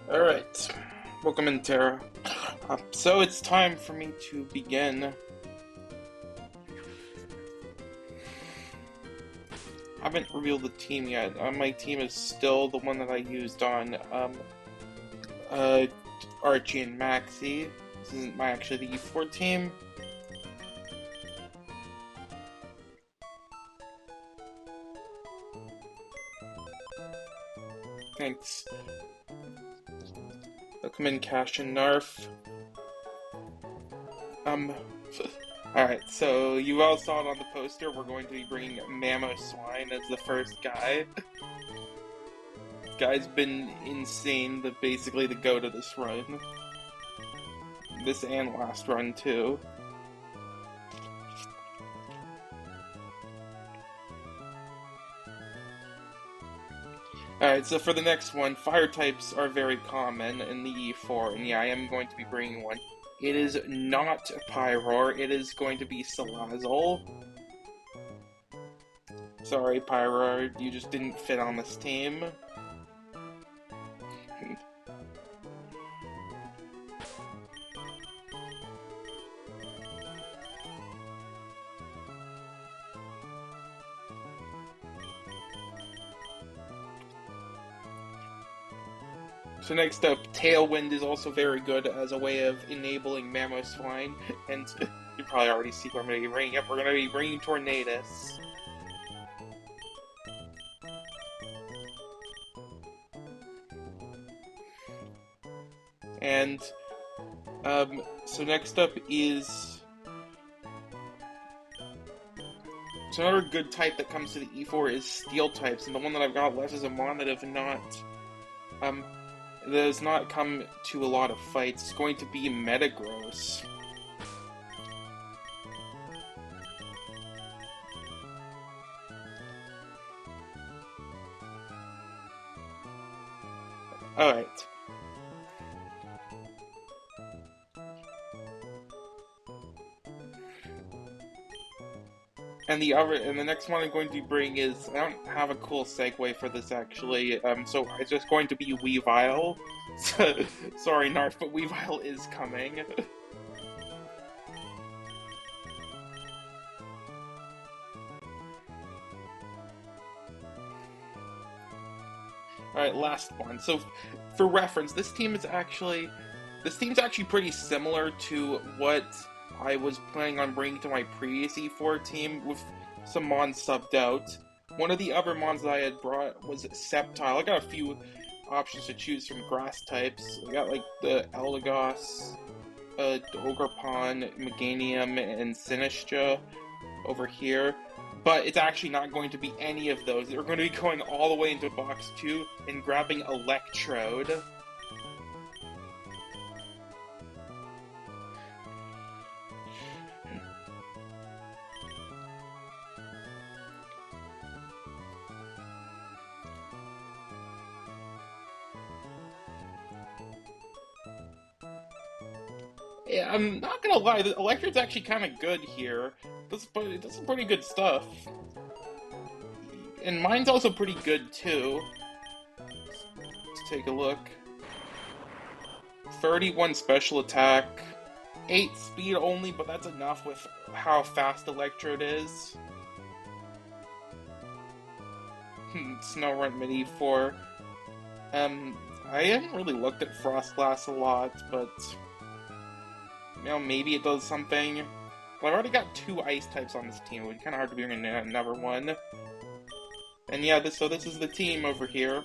Alright, welcome in, Tara. So it's time for me to begin. Haven't revealed the team yet. My team is still the one that I used on uh, Archie and Maxie. This isn't actually the E4 team. Thanks. Welcome in, Cash and Narf. Alright, so you all saw it on the poster. We're going to be bringing Mammo Swine as the first guy. This guy's been insane, basically the goat of this run. This and last run, too. Alright, so for the next one, fire types are very common in the E4, and yeah, I am going to be bringing one. It is not Pyroar, it is going to be Salazzle. Sorry, Pyroar, you just didn't fit on this team. So next up, Tailwind is also very good as a way of enabling Mamoswine, and you probably already see who I'm going to be bringing up. We're going to be bringing Tornadus. And, so next up is... So another good type that comes to the E4 is Steel types, and the one that I've got left is a Mon that have not, that has not come to a lot of fights. It's going to be Metagross. Alright. And the next one I'm going to bring is, I don't have a cool segue for this actually, so it's just going to be Weavile. Sorry, Narf, but Weavile is coming. Alright, last one. So, for reference, this team's actually pretty similar to what I was planning on bringing to my previous E4 team, with some Mons subbed out. One of the other Mons that I had brought was Sceptile. I got a few options to choose from grass types. I got like the Eldegoss, Ogerpon, Meganium, and Sinistcha over here. But it's actually not going to be any of those. We're going to be going all the way into box 2 and grabbing Electrode. Yeah, I'm not gonna lie, the Electrode's actually kind of good here. It does some pretty good stuff. And mine's also pretty good too. Let's take a look. 31 special attack, 8 speed only, but that's enough with how fast Electrode is. Snowrun Mini 4. I haven't really looked at Frostlass a lot, but you know, maybe it does something. Well, I've already got 2 ice types on this team. It would be kind of hard to bring in another one. And yeah, so this is the team over here.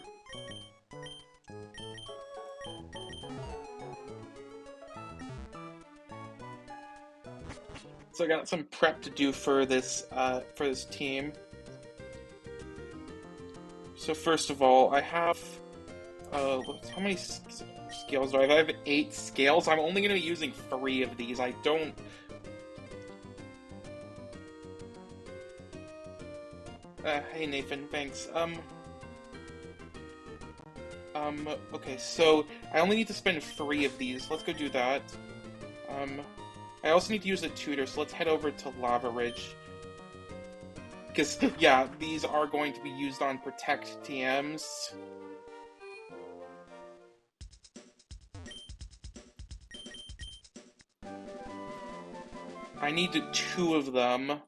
So I got some prep to do for this team. So first of all, I have how many scales do I have? I have 8 scales. I'm only going to be using 3 of these. I don't... hey Nathan, thanks. Okay, so I only need to spend 3 of these. Let's go do that. I also need to use a tutor, so let's head over to Lava Ridge. Because, yeah, these are going to be used on Protect TMs. I need 2 of them.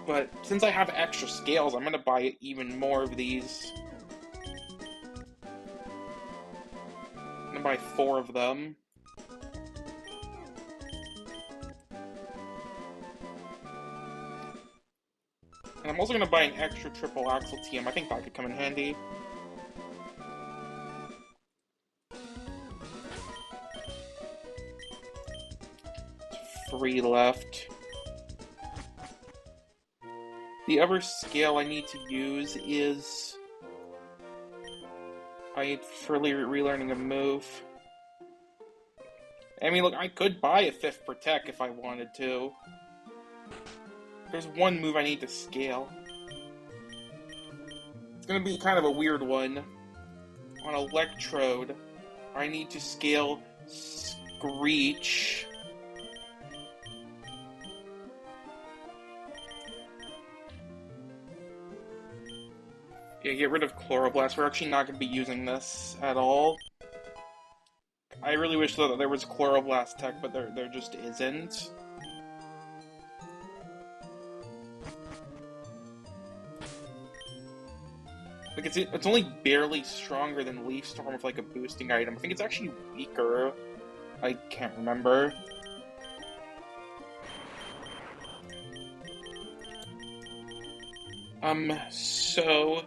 But since I have extra scales, I'm gonna buy even more of these. I'm gonna buy 4 of them. And I'm also gonna buy an extra triple axle TM. I think that could come in handy. 3 left. The other scale I need to use is... I need further relearning a move. I mean, look, I could buy a 5th Protect if I wanted to. There's one move I need to scale. It's gonna be kind of a weird one. On Electrode, I need to scale Screech. Yeah, get rid of Chloroblast. We're actually not going to be using this at all. I really wish that there was Chloroblast tech, but there just isn't. Like, it's only barely stronger than Leaf Storm with, like, a boosting item. I think it's actually weaker. I can't remember. So... what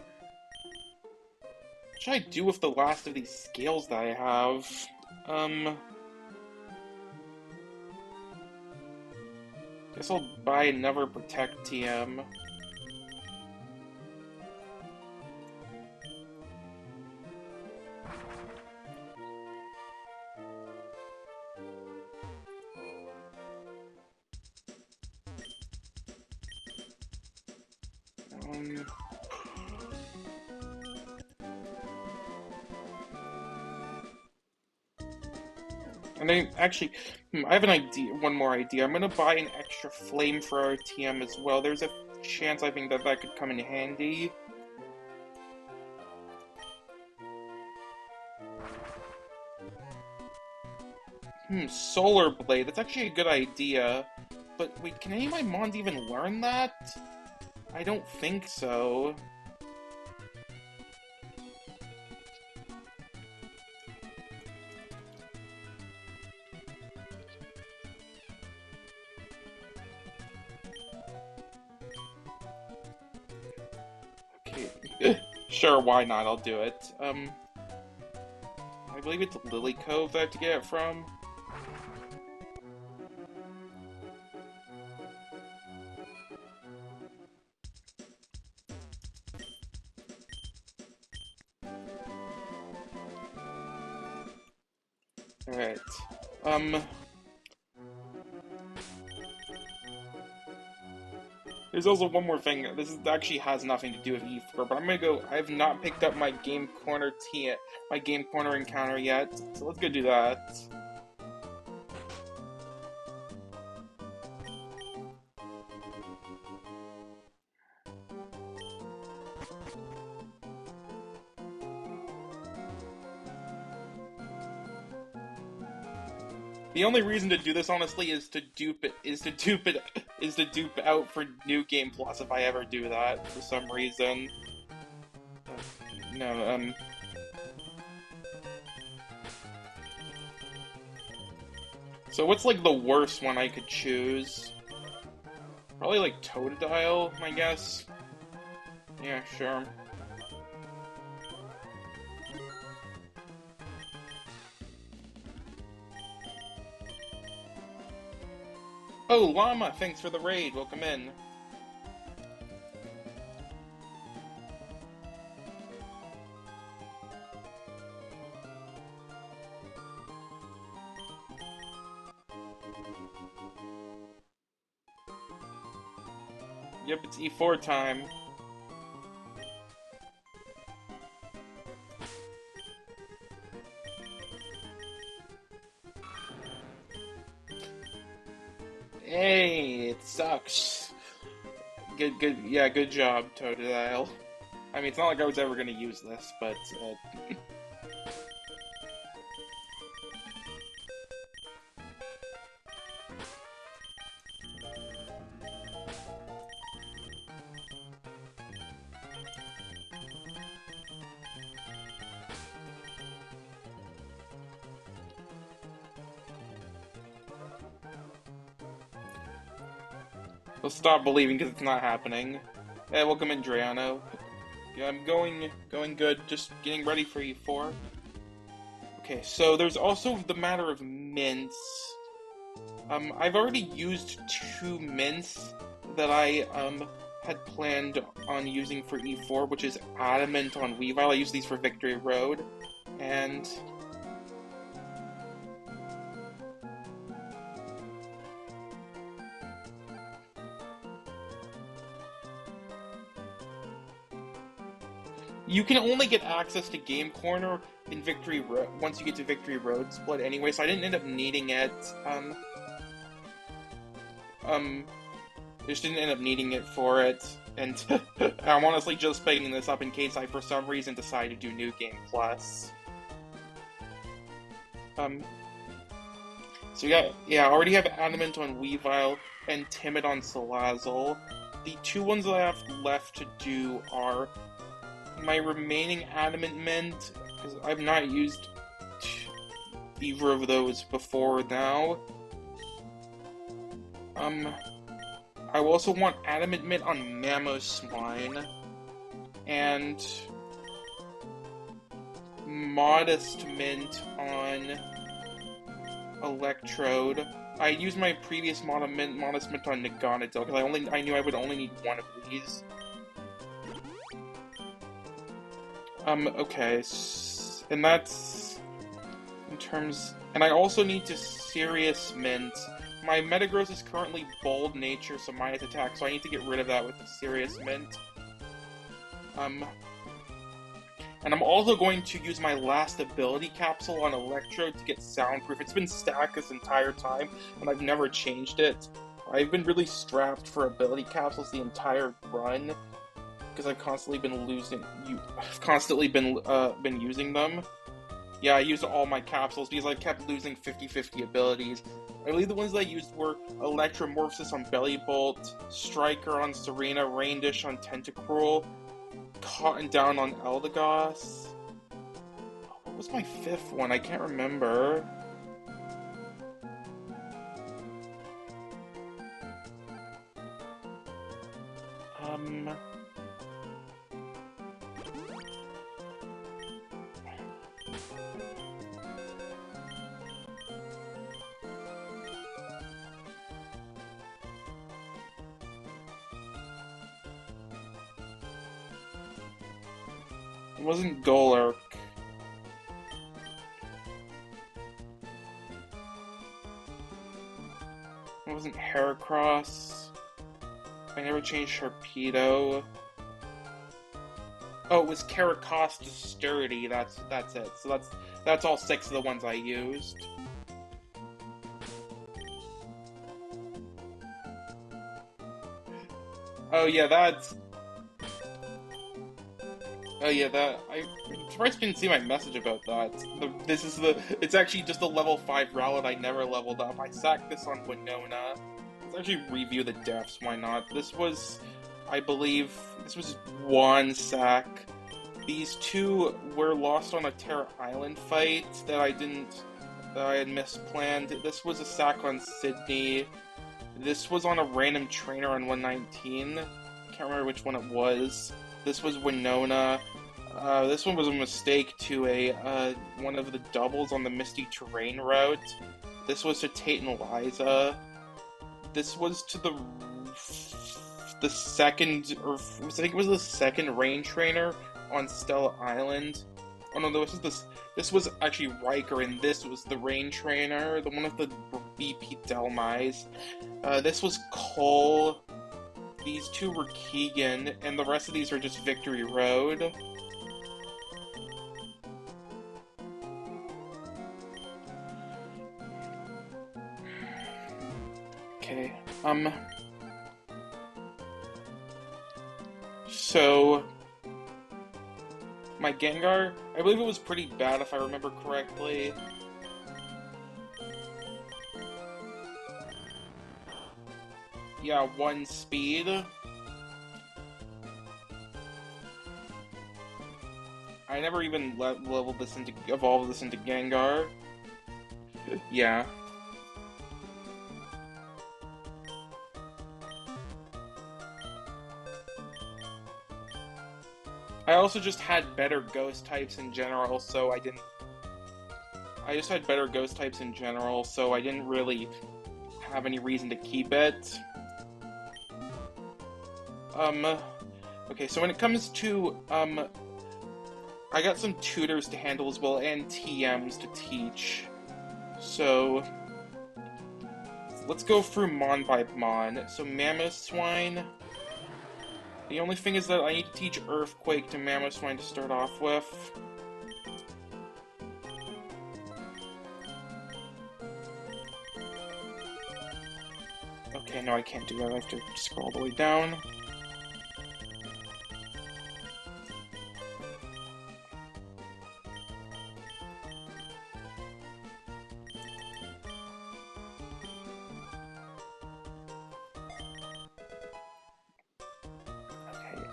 should I do with the last of these scales that I have? Guess I'll buy another Protect TM. And I actually, I have an idea, one more idea. I'm gonna buy an extra Flamethrower TM as well. There's a chance I think that could come in handy. Solar Blade, that's actually a good idea. But wait, can any of my mons even learn that? I don't think so. Okay, sure, why not? I'll do it. I believe it's Lily Cove that I have to get it from. Alright. There's also one more thing. This actually has nothing to do with E4, but I'm gonna go. I have not picked up my Game Corner my Game Corner encounter yet, so let's go do that. The only reason to do this, honestly, is to dupe out for New Game Plus if I ever do that for some reason. No, So what's, like, the worst one I could choose? Probably, like, Totodile, I guess? Yeah, sure. Oh, Llama, thanks for the raid. Welcome in. Yep, it's E4 time. Hey, it sucks. Good job, Totodile. I mean, it's not like I was ever gonna use this, but, We'll stop believing because it's not happening. Hey, welcome in, Driano. Yeah, I'm going good. Just getting ready for E4. Okay, so there's also the matter of mints. I've already used 2 mints that I had planned on using for E4, which is Adamant on Weavile. I use these for Victory Road, and you can only get access to Game Corner in Victory Road once you get to Victory Road split anyway, so I didn't end up needing it. Just didn't end up needing it for it, and I'm honestly just picking this up in case I, for some reason, decide to do New Game Plus. So yeah, I already have Adamant on Weavile and Timid on Salazzle. The 2 ones that I have left to do are my remaining Adamant Mint, because I've not used either of those before now. I also want Adamant Mint on Mamoswine, and Modest Mint on Electrode. I used my previous Modest Mint on Naganadel, because I knew I would only need 1 of these. Okay, and that's in terms, and I also need to Serious Mint. My Metagross is currently Bold Nature, so minus attack, so I need to get rid of that with the Serious Mint. And I'm also going to use my last ability capsule on Electrode to get Soundproof. It's been stacked this entire time, and I've never changed it. I've been really strapped for ability capsules the entire run, because I've constantly been been using them. Yeah, I used all my capsules because I kept losing 50-50 abilities. I believe the ones that I used were Electromorphosis on Bellybolt, Striker on Serena, Rain Dish on Tentacruel, Cotton Down on Eldegoss. What was my 5th one? I can't remember. It wasn't Golurk. It wasn't Heracross. I never changed Sharpedo. Oh, it was Caracosta Sturdy. That's it. So that's all 6 of the ones I used. Oh yeah, I'm surprised you didn't see my message about that. It's actually just a level 5 Rowlet I never leveled up. I sacked this on Winona. Let's actually review the deaths, why not? I believe, this was 1 sack. These 2 were lost on a Terra Island fight that I had misplanned. This was a sack on Sydney. This was on a random trainer on 119. Can't remember which one it was. This was Winona. This one was a mistake to one of the doubles on the Misty Terrain route. This was to Tate and Liza. This was to the second, or I think it was the second Rain Trainer on Stella Island. Oh no, this was actually Riker, and this was the Rain Trainer, the one with the BP Delmise. This was Cole. These 2 were Keegan, and the rest of these are just Victory Road. Okay, so my Gengar, I believe it was pretty bad if I remember correctly. Yeah, 1 speed. I never even evolved this into Gengar. Yeah. I also just had better ghost types in general, so I didn't... I just had better ghost types in general, so I didn't really have any reason to keep it. Okay, so when it comes to, I got some tutors to handle as well, and TMs to teach. So, let's go through Mon by Mon. So, Mamoswine. The only thing is that I need to teach Earthquake to Mamoswine to start off with. Okay, no, I can't do that. I have to scroll all the way down.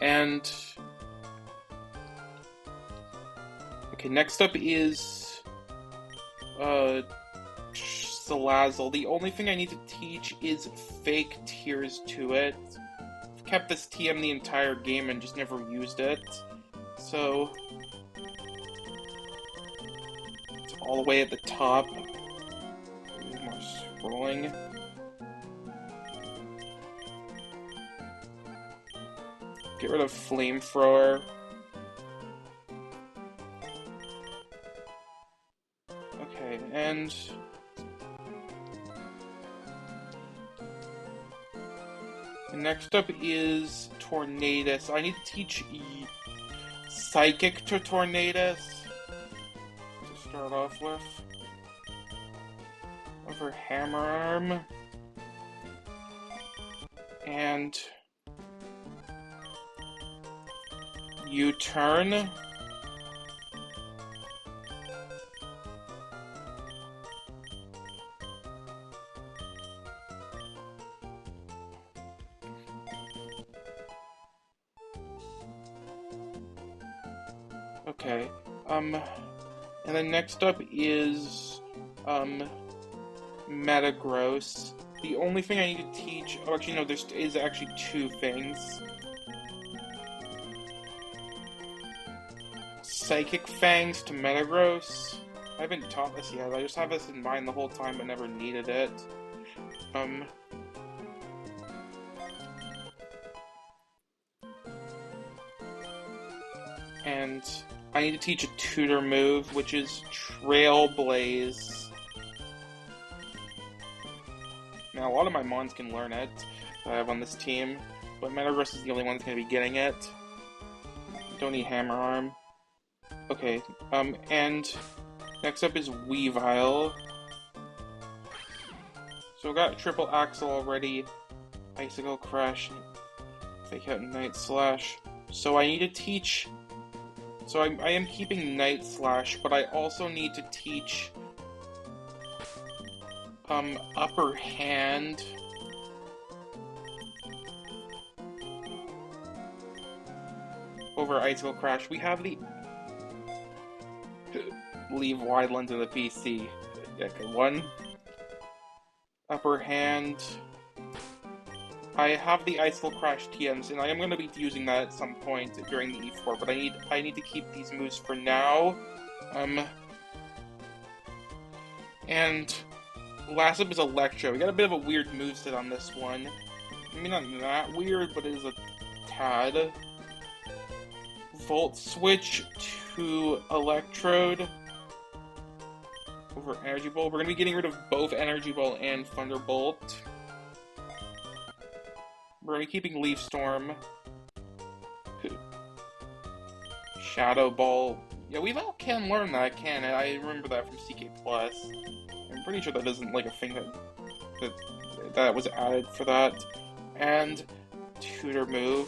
And okay, next up is Salazzle. The only thing I need to teach is fake tears to it. I've kept this TM the entire game and just never used it. So it's all the way at the top. More scrolling. Get rid of Flamethrower. Okay, and next up is Tornadus. I need to teach Psychic to Tornadus to start off with. Over Hammer Arm. And U-turn. Okay, and then next up is, Metagross. The only thing I need to teach... Oh, actually, no, there is actually two things. Psychic Fangs to Metagross. I haven't taught this yet, I just have this in mind the whole time but never needed it. And I need to teach a tutor move, which is Trailblaze. Now, a lot of my Mons can learn it that I have on this team, but Metagross is the only one that's going to be getting it. Don't need Hammer Arm. Okay, and next up is Weavile. So I got Triple Axle already, Icicle Crash, Fake Out Night Slash. So I need to teach... So I am keeping Night Slash, but I also need to teach Upper Hand. Over Icicle Crash. We have the... Leave Widelands in the PC. Okay, one. Upper Hand. I have the Icicle Crash TMs, and I am going to be using that at some point during the E4, but I need to keep these moves for now. And last up is Electro. We got a bit of a weird moveset on this one. I mean, not that weird, but it is a tad. Volt Switch to Electrode over Energy Ball. We're going to be getting rid of both Energy Ball and Thunderbolt. We're going to be keeping Leaf Storm. Shadow Ball. Yeah, Weavile can learn that, can it? I remember that from CK+. I'm pretty sure that isn't like a thing that was added for that. And Tutor Move.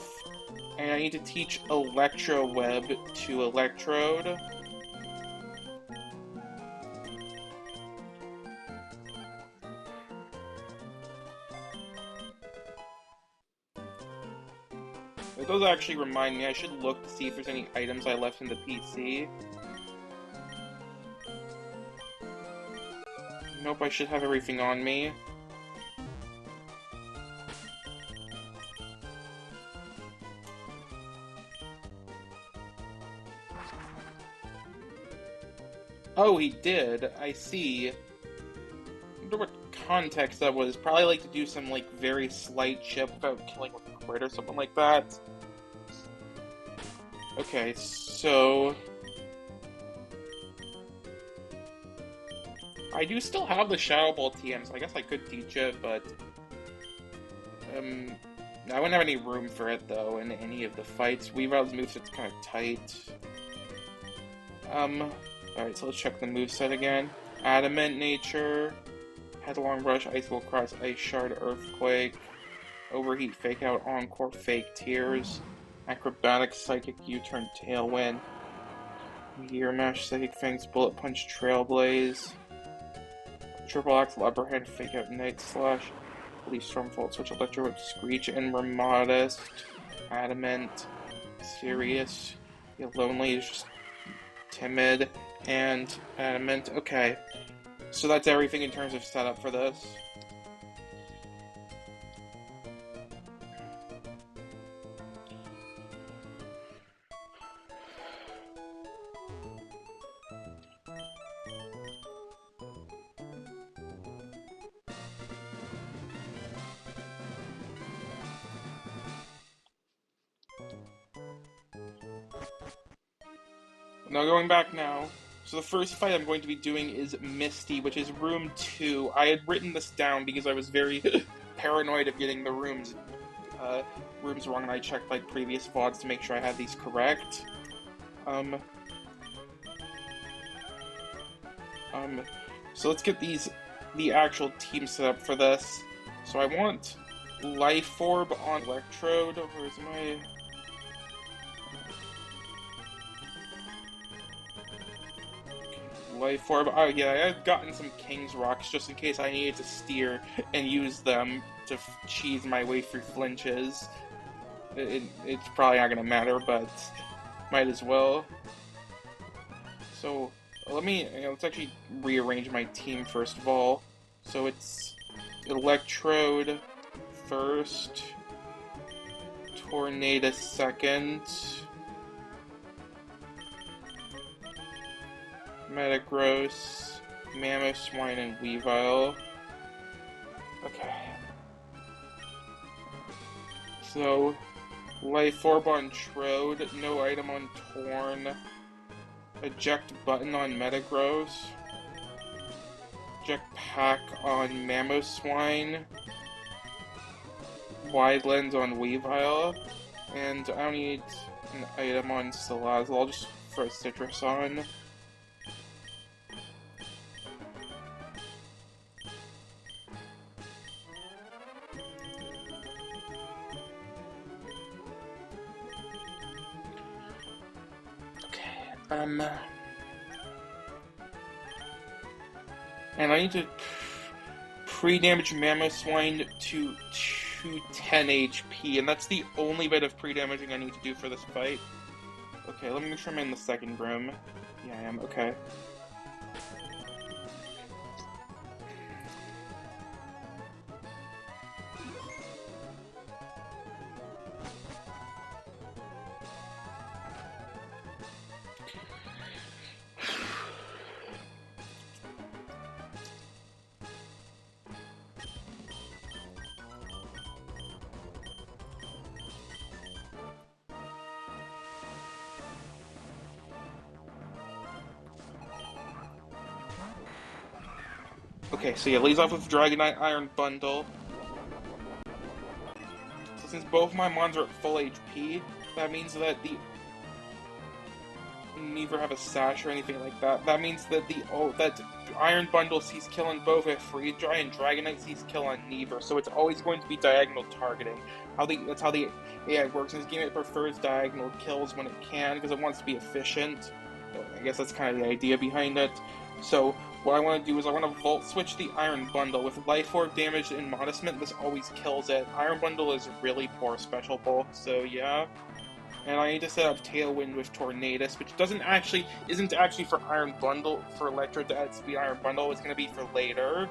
And I need to teach Electro Web to Electrode. It does actually remind me, I should look to see if there's any items I left in the PC. Nope, I should have everything on me. Oh, he did. I see. I wonder what context that was. Probably like to do some like very slight chip without killing with a crit or something like that. Okay, so I do still have the Shadow Ball TM, so I guess I could teach it, but I wouldn't have any room for it though in any of the fights. Weavile's moveset's kind of tight. Alright, so let's check the moveset again. Adamant Nature, Headlong Rush, Icicle Cross, Ice Shard, Earthquake, Overheat, Fake Out, Encore, Fake Tears, Acrobatic, Psychic, U-Turn, Tailwind, Gear Mash, Psychic Fangs, Bullet Punch, Trailblaze, Triple Axe, Upper Hand, Fake Out, Night Slash, Leaf Storm, Volt Switch, Electro Whip, Screech, and Modest, Adamant, Serious, Lonely is just timid, and Adamant. Okay, so that's everything in terms of setup for this. Now going back now, so the first fight I'm going to be doing is Misty, which is room 2. I had written this down because I was very paranoid of getting the rooms wrong, and I checked like previous VODs to make sure I had these correct. So let's get the actual team set up for this. So I want Life Orb on Electrode. Where's my... Life Orb. Oh yeah, I've gotten some King's Rocks just in case I needed to steer and use them to cheese my way through flinches. It's probably not gonna matter, but might as well. So let's actually rearrange my team first of all. So it's Electrode first, Tornado second, Metagross, Mamoswine, and Weavile. Okay. So, Life Orb on Trode, no item on Torn, Eject Button on Metagross, Eject Pack on Mamoswine, Wide Lens on Weavile, and I don't need an item on Salazzle, I'll just throw Citrus on. And I need to pre-damage Mamoswine to 210 HP, and that's the only bit of pre-damaging I need to do for this fight. Okay, let me make sure I'm in the second room. Yeah, I am. Okay. Okay, so yeah, leads off with Dragonite Iron Bundle. So since both my mons are at full HP, that means that the... neither have a sash or anything like that. That means that that Iron Bundle sees kill on both a Freeze Dry and Dragonite sees kill on neither, so it's always going to be diagonal targeting. That's how the AI works in this game. It prefers diagonal kills when it can, because it wants to be efficient. I guess that's kind of the idea behind it. So what I want to do is I want to Volt Switch the Iron Bundle. With Life Orb damage and Modestment, this always kills it. Iron Bundle is really poor special bulk, so yeah. And I need to set up Tailwind with Tornadus, which isn't actually for Iron Bundle, for Electro to add speed Iron Bundle, it's going to be for later.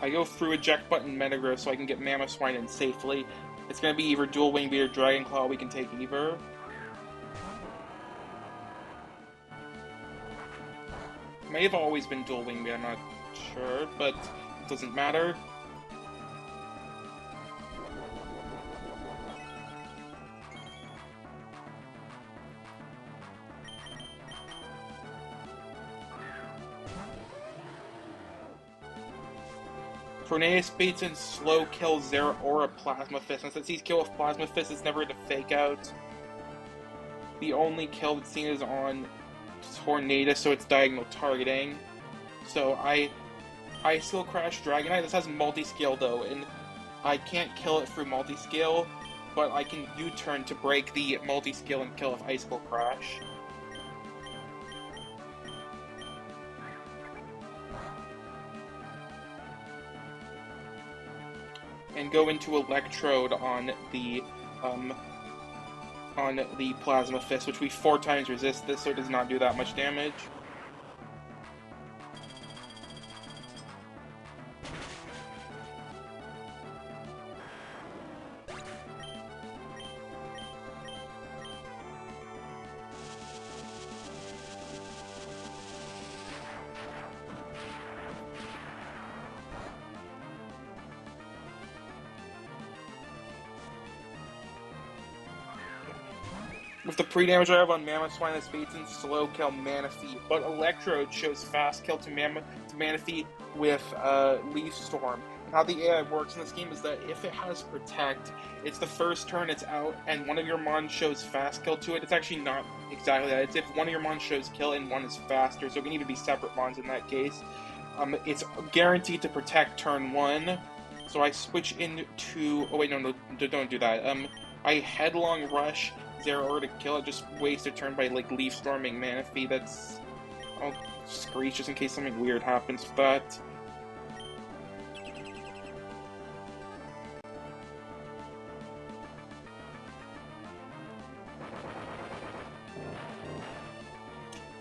I go through eject button Metagross so I can get Mamoswine in safely. It's going to be either Dual Wing Beat or Dragon Claw. We can take either. May have always been Dual Wing Beat, I'm not sure, but it doesn't matter. Tornadus baits in slow kill Zera or a Plasma Fist, and since he's killed with Plasma Fist, it's never to fake out. The only kill that's seen is on Tornadus, so it's diagonal targeting. So I still crash Dragonite. This has multi-scale though, and I can't kill it through multi-scale, but I can U-turn to break the multi-scale and kill with Icicle Crash. And go into Electrode on the Plasma Fist, which we 4 times resist this, so it does not do that much damage. With the pre-damage I have on Mamoswine, this baits in slow kill Manaphy, but Electrode shows fast kill to Manaphy with Leaf Storm. And how the AI works in this game is that if it has Protect, it's the first turn it's out, and one of your Mons shows fast kill to it. It's actually not exactly that. It's if one of your Mons shows kill and one is faster, so it can even be separate Mons in that case. It's guaranteed to Protect turn 1, so I switch into... Oh wait, no, don't do that. I Headlong Rush Zeraora to kill it, just waste a turn by like Leaf Storming Manaphy. That's... I'll Screech just in case something weird happens with that.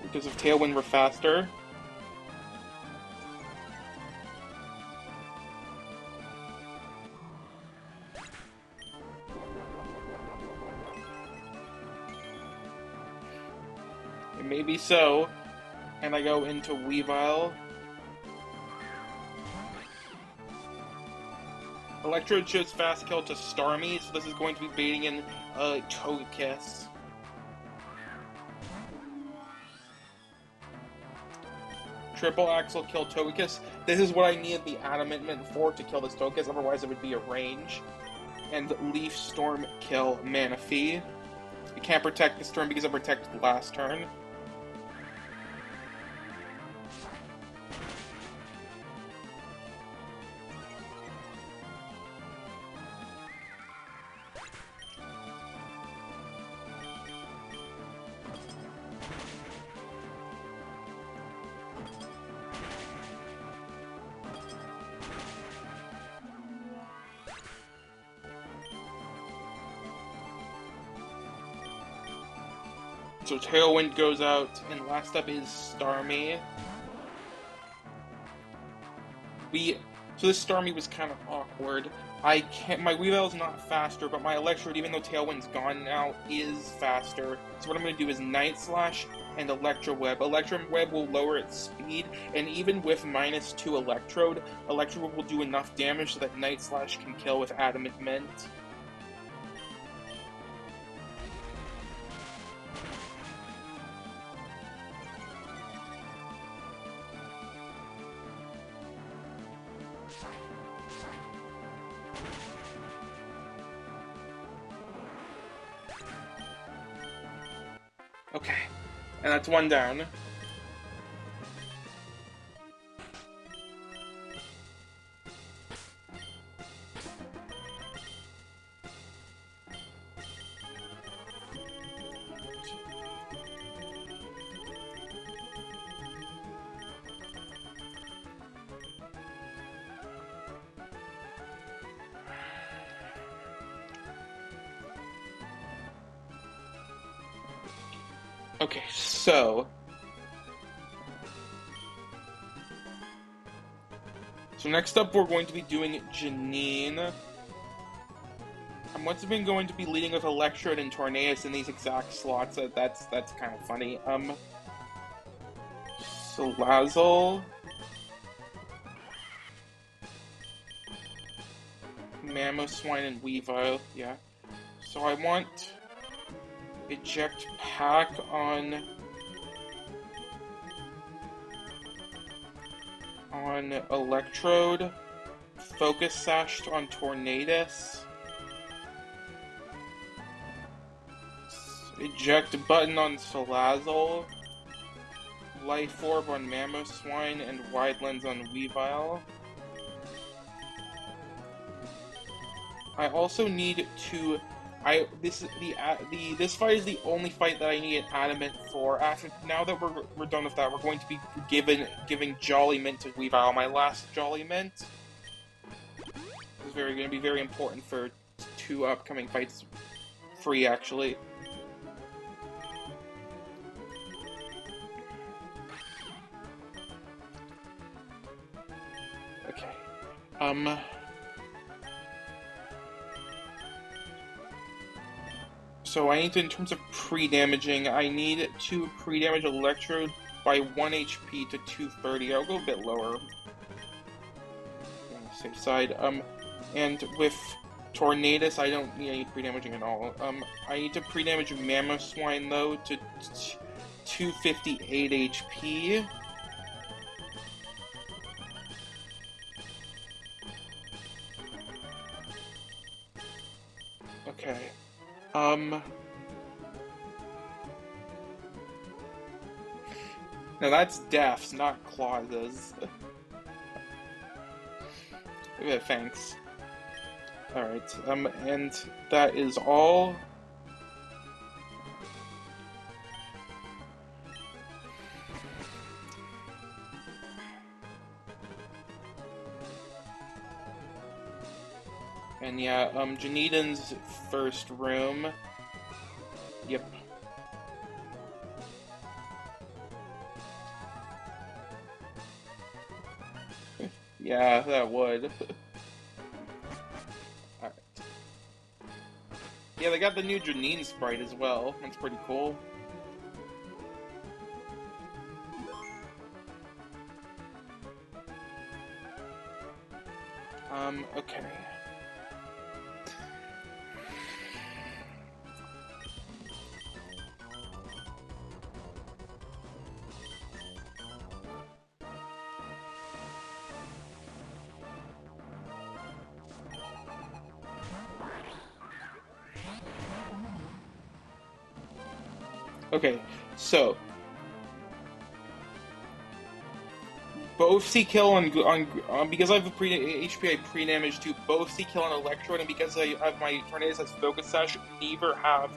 Because of Tailwind, we're faster. Maybe so. And I go into Weavile. Electrode shows fast kill to Starmie, so this is going to be baiting in Togekiss. Triple Axle kill Togekiss. This is what I need the Adamantment for to kill this Togekiss, otherwise it would be a range. And Leaf Storm kill Manaphy. I can't protect this turn because I protected the last turn. So Tailwind goes out, and last up is Starmie. So this Starmie was kind of awkward. My Weavile is not faster, but my Electrode, even though Tailwind's gone now, is faster. So what I'm going to do is Night Slash and Electro Web. Electro Web will lower its speed, and even with -2 Electrode, Electro Web will do enough damage so that Night Slash can kill with Adamantment. Okay, and that's one down. Okay, so So next up, we're going to be doing Janine. I'm once again going to be leading with Electrode and Tornadus in these exact slots. That's kind of funny. Salazzle, Mamoswine, and Weavile. Yeah. So I want Eject Pack on Electrode, Focus Sash on Tornadus, Eject Button on Salazzle, Life Orb on Mamoswine, and Wide Lens on Weavile. I also need to. This fight is the only fight that I need an Adamant for. Now that we're done with that, we're going to be giving Jolly Mint to Weavile. My last Jolly Mint is going to be very important for 2 upcoming fights. Free, actually. Okay. So I need to, in terms of pre-damaging, I need to pre-damage Electrode by 1 HP to 230. I'll go a bit lower. On the safe side. And with Tornadus, I don't need any pre-damaging at all. I need to pre-damage Mamoswine, though, to 258 HP. Okay. Now that's deaths, not clauses. Yeah, thanks. Alright, and that is all. And yeah, Janiden's first room. Yep. Yeah, that would. Alright. Yeah, they got the new Janine sprite as well. That's pretty cool. Okay. Okay, so both C-Kill on because I have a HP I pre-damage to both C-Kill on Electrode, and because I have my Tornadus as Focus Sash, neither have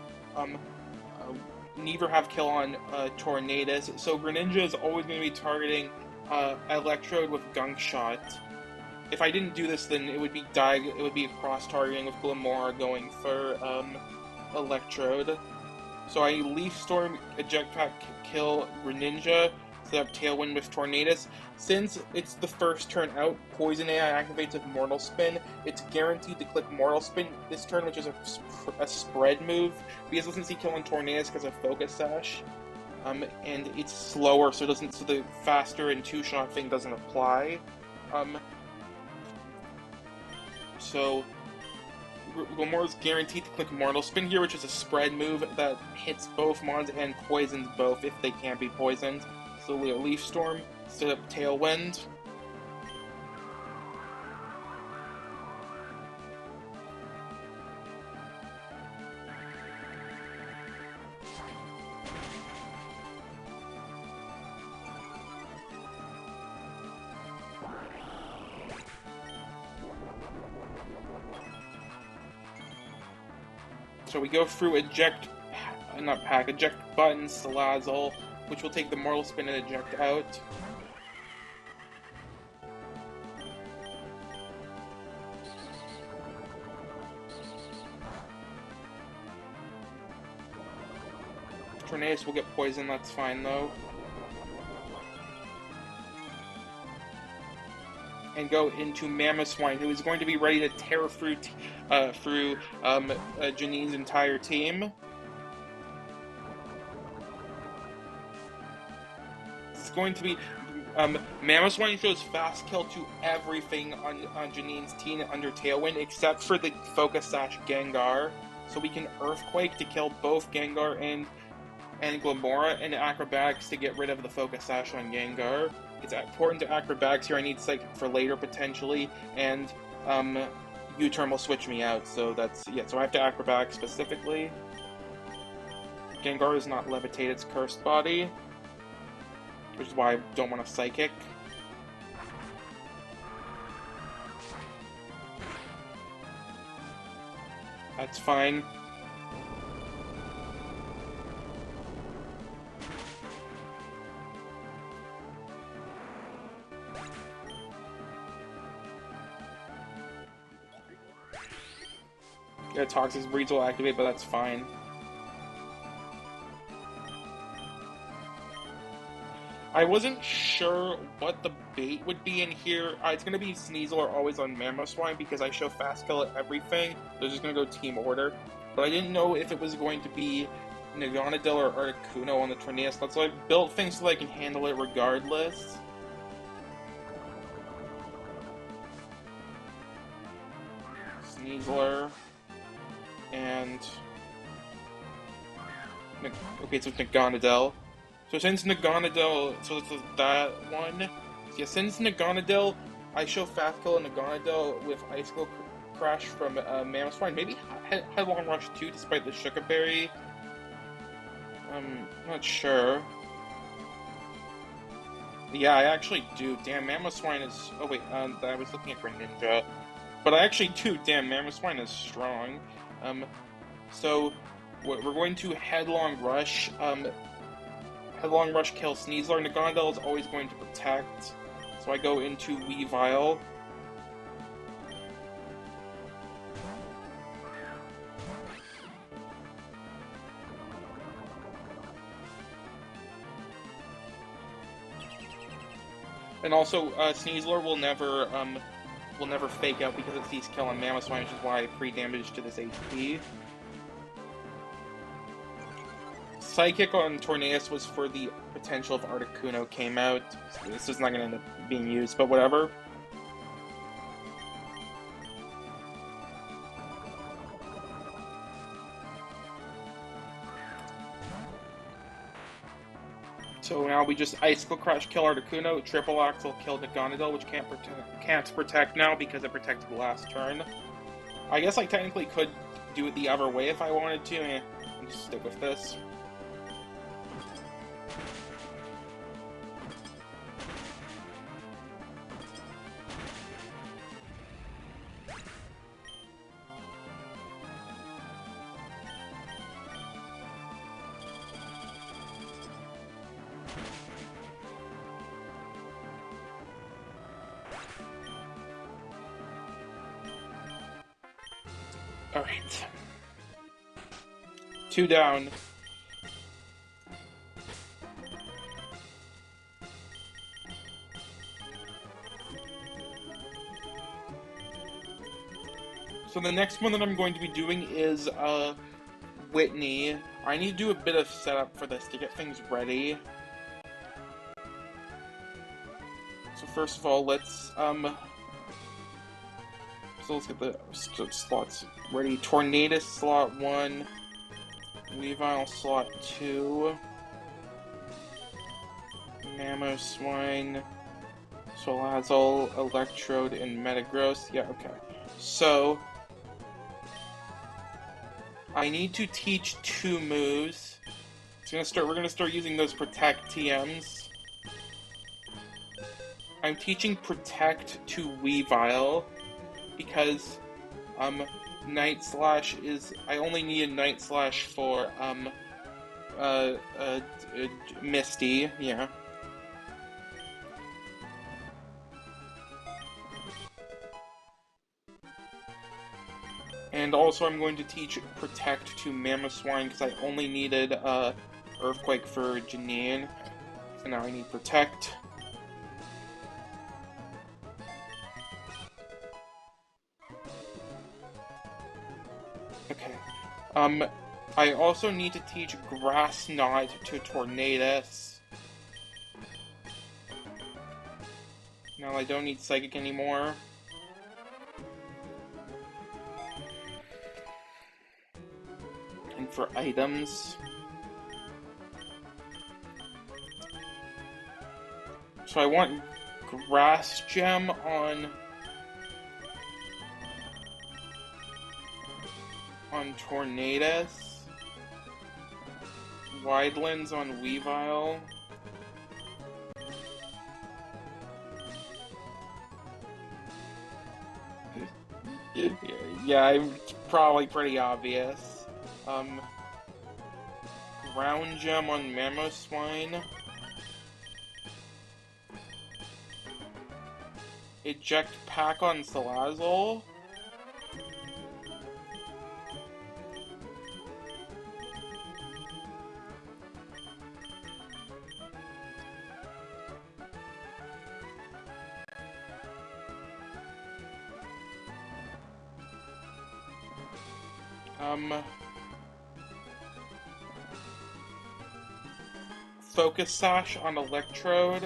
kill on Tornadus. So Greninja is always going to be targeting Electrode with Gunk Shot. If I didn't do this, then it would be a cross targeting with Glamora going for Electrode. So I Leaf Storm, Eject Pack, kill Greninja, set up Tailwind with Tornadus. Since it's the first turn out, Poison AI activates with Mortal Spin. It's guaranteed to click Mortal Spin this turn, which is a spread move, because it doesn't see kill on Tornadus because of Focus Sash. And it's slower, so the faster and 2-shot thing doesn't apply. So Glamora's guaranteed to click Mortal Spin here, which is a spread move that hits both mons and poisons both if they can't be poisoned. So Leaf Storm, set up Tailwind. So we go through Eject Button, Salazzle, which will take the Mortal Spin and Eject out. Tornadus will get poisoned, that's fine though. and go into Mamoswine, who is going to be ready to tear through Janine's entire team. It's going to be Mamoswine shows fast kill to everything on Janine's team under Tailwind, except for the Focus Sash Gengar. So we can Earthquake to kill both Gengar and Glamora, and Acrobatics to get rid of the Focus Sash on Gengar. It's important to Acrobatics here. I need Psychic for later, potentially, and U-Turn will switch me out, so that's, yeah, so I have to Acrobatics specifically. Gengar does not levitate its Cursed Body, which is why I don't want a Psychic. That's fine. Yeah, Toxic Breeds will activate, but that's fine. I wasn't sure what the bait would be in here. It's going to be Sneasel always on Mamoswine because I show fast kill at everything. They're just going to go team order. But I didn't know if it was going to be Naganadel or Articuno on the Tornado slot, so I built things so I can handle it regardless. Sneasler. And okay, so it's Naganadel. So since Naganadel, so it's that one. So yeah, since Naganadel, I show fast kill on Naganadel with Icicle Crash from Mamoswine. Maybe Headlong Rush too, despite the Sugar Berry. Not sure. Yeah, I actually do. Damn, Mamoswine is. Oh wait, I was looking at Greninja, but I actually do. Damn, Mamoswine is strong. So we're going to Headlong Rush. Headlong Rush kills Sneasler. Naganadel is always going to protect. So I go into Weavile. And also, Sneasler will never fake out because it sees kill on Mamoswine, which is why I pre-damage to this HP. Psychic on Tornadus was for the potential if Articuno came out. So this is not going to end up being used, but whatever. So now we just Icicle Crash kill Articuno, Triple Axle kill Naganadel, which can't protect now because it protected the last turn. I guess I technically could do it the other way if I wanted to. I'll just stick with this. Alright. 2 down. So the next one that I'm going to be doing is Whitney. I need to do a bit of setup for this to get things ready. So first of all, let's get the slots ready. Tornadus slot 1, Weavile slot 2, Mamoswine, Salazzle, Electrode, and Metagross. Yeah, okay. So I need to teach 2 moves. We're gonna start using those Protect TMs. I'm teaching Protect to Weavile because Night Slash is. I only need a Night Slash for Misty, yeah. And also I'm going to teach Protect to Mamoswine because I only needed Earthquake for Janine. So now I need Protect. Um, I also need to teach Grass Knot to Tornadus. Now I don't need Psychic anymore. And for items... So I want Grass Gem on Tornadus, Widelands on Weavile, yeah, probably pretty obvious. Ground Gem on Mamoswine, Eject Pack on Salazzle, Focus Sash on Electrode,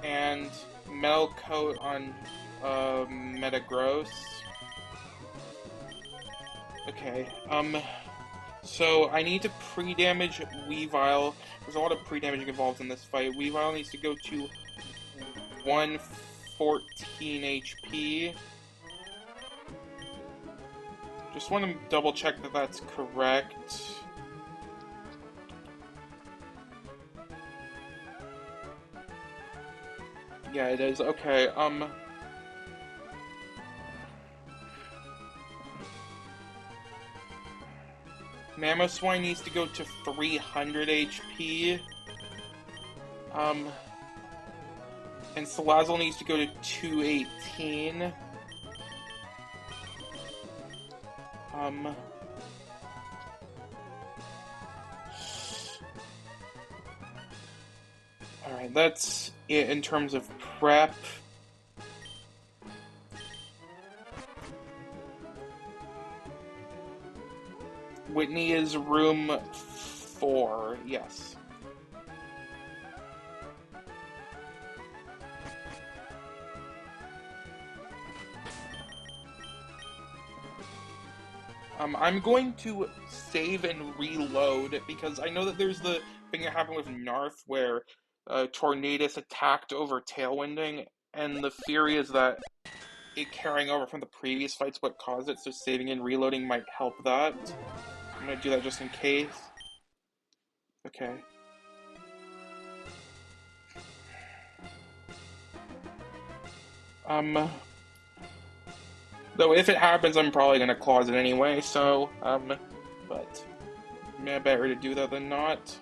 and Metal Coat on Metagross. Okay, so I need to pre-damage Weavile. There's a lot of pre-damaging involved in this fight. Weavile needs to go to 114 HP. Just want to double check that that's correct. Yeah, it is. Okay, Mamoswine needs to go to 300 HP. And Salazzle needs to go to 218. Alright, that's it in terms of prep. Whitney is room 4, yes. I'm going to save and reload because I know that there's the thing that happened with Narth where Tornadus attacked over Tailwinding, and the theory is that it carrying over from the previous fight's what caused it, so saving and reloading might help that. I'm gonna do that just in case. Okay. Though if it happens, I'm probably gonna close it anyway, so, but, yeah, better to do that than not.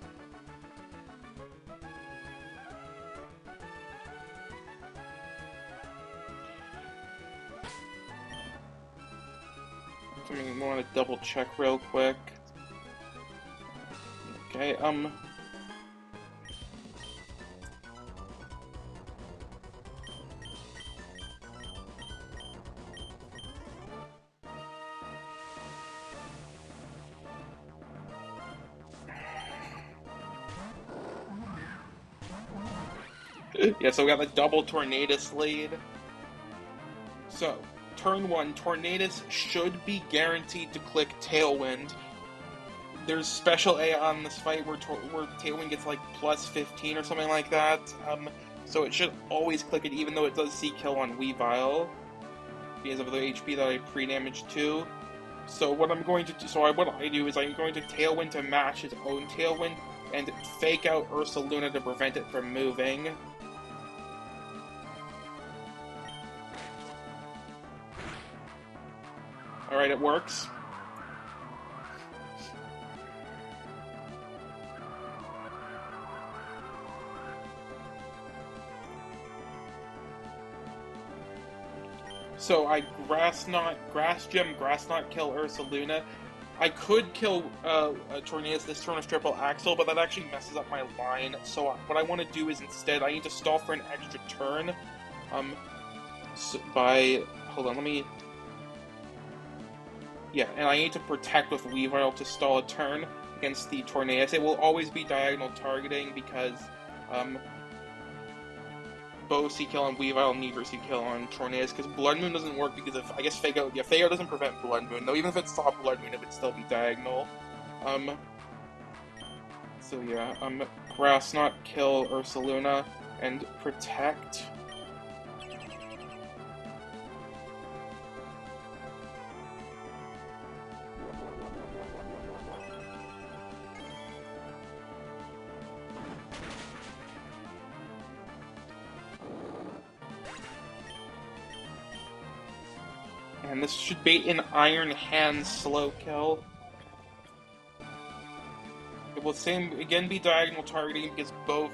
I want to double check real quick. Okay, yeah, so we got the double Tornadus lead. So, turn 1, Tornadus should be guaranteed to click Tailwind. There's special A on this fight where Tailwind gets like plus 15 or something like that. So it should always click it even though it does see kill on Weavile because of the HP that I pre-damaged to. So what I'm going to do, what I do is I'm going to Tailwind to match his own Tailwind and fake out Ursaluna to prevent it from moving. Alright, it works. So I Grass Gem, Grass Knot, kill Ursaluna. I could kill Tornadus this turn of Triple Axle, but that actually messes up my line. So what I want to do is instead, I need to stall for an extra turn. Hold on, let me... Yeah, and I need to protect with Weavile to stall a turn against the Tornadus. It will always be diagonal targeting because both Seakill and Weavile need for Seakill on Tornadus, because Blood Moon doesn't work because of, I guess, Fake Out. Yeah, Fake Out doesn't prevent Blood Moon, though even if it saw Blood Moon, it would still be diagonal. So yeah, Grass Knot, kill Ursaluna, and protect. And this should bait an Iron Hand slow kill. It will again be diagonal targeting because both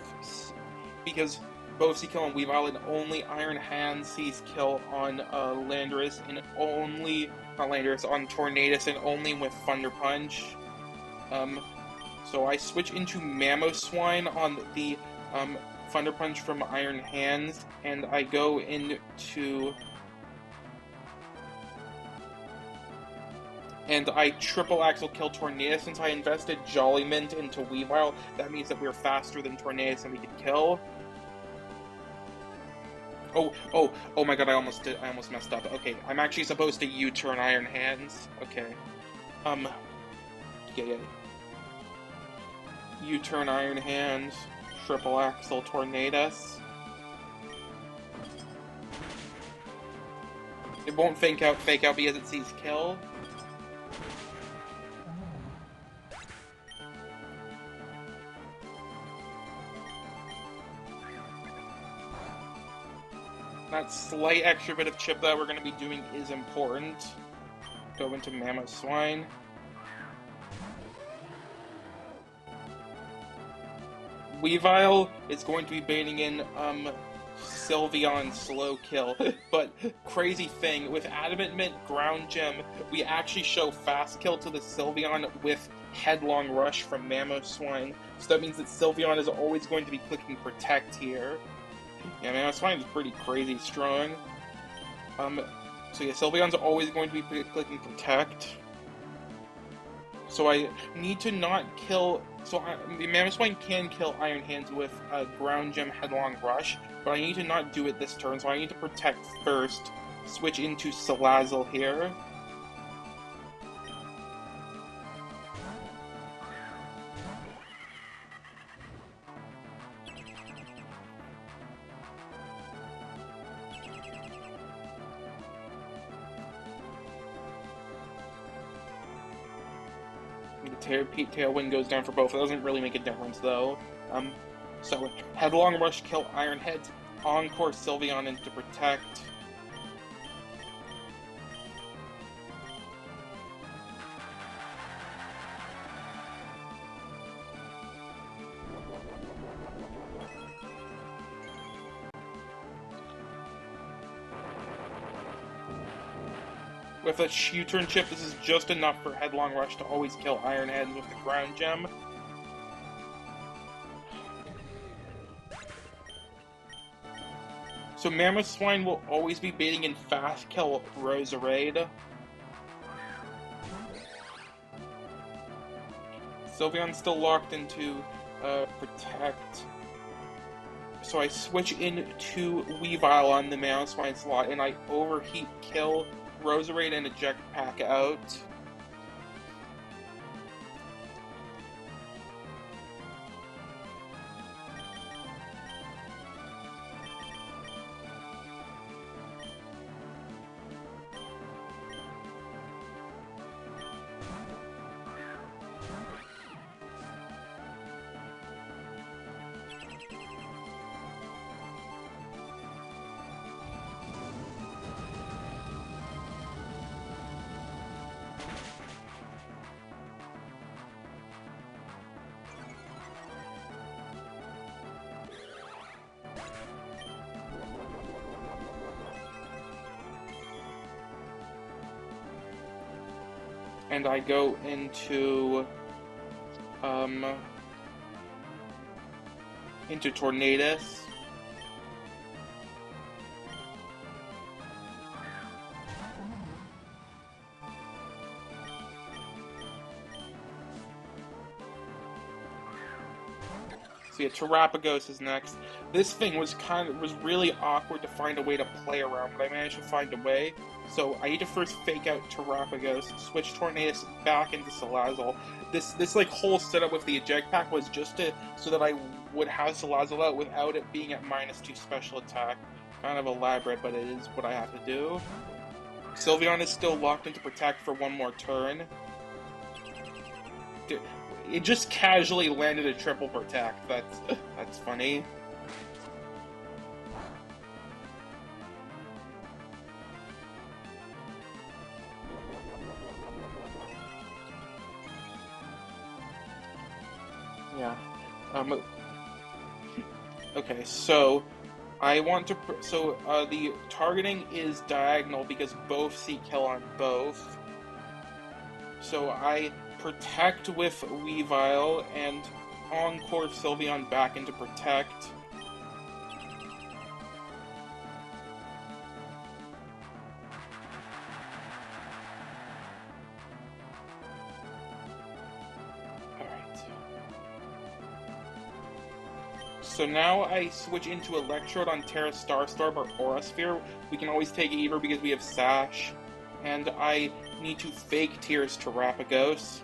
Seakill and Weavile and only Iron Hand sees kill on Landorus and only not Landorus on Tornadus and only with Thunder Punch. So I switch into Mamoswine on the Thunder Punch from Iron Hands, and I go into and I triple axle kill Tornadus. Since I invested Jolly Mint into Weavile, that means that we're faster than Tornadus and we can kill. Oh my god, I almost messed up. Okay, I'm actually supposed to U-turn Iron Hands. Okay. Yeah. U-turn Iron Hands, triple axle Tornadus. It won't fake out because it sees kill. That slight extra bit of chip that we're going to be doing is important. Go into Mamoswine. Weavile is going to be baiting in Sylveon slow kill, but crazy thing, with Adamant Mint Ground Gem, we actually show fast kill to the Sylveon with Headlong Rush from Mamoswine, so that means that Sylveon is always going to be clicking Protect here. Yeah, Mamoswine is pretty crazy strong. So yeah, Sylveon's always going to be clicking Protect. So I need to not kill... So Mamoswine can kill Iron Hands with Ground Gem Headlong Rush, but I need to not do it this turn, so I need to protect first. Switch into Salazzle here. Tailwind goes down for both. It doesn't really make a difference, though. So, Headlong Rush, kill Iron Heads, Encore Sylveon into Protect. With a U-turn chip, this is just enough for Headlong Rush to always kill Iron Heads with the Ground Gem. So Mamoswine will always be baiting in fast kill Roserade. Sylveon's still locked into Protect. So I switch into Weavile on the Mamoswine slot, and I overheat kill Roserade and eject pack out. And I go into Tornadus. So yeah, Terrapagos is next. This thing was really awkward to find a way to play around, but I managed to find a way. So I need to first fake out Terrapagos, switch Tornadus back into Salazzle. This like whole setup with the eject pack was just so that I would have Salazzle out without it being at -2 special attack. Kind of elaborate, but it is what I have to do. Sylveon is still locked into Protect for one more turn. It just casually landed a triple Protect. That's funny. Yeah. Okay, so I want to. The targeting is diagonal because both see kill on both. So I Protect with Weavile and Encore Sylveon back into Protect. Alright. So now I switch into Electrode on Terra Starstorm or Aura Sphere. We can always take either because we have Sash. And I need to fake Tears Terrapagos.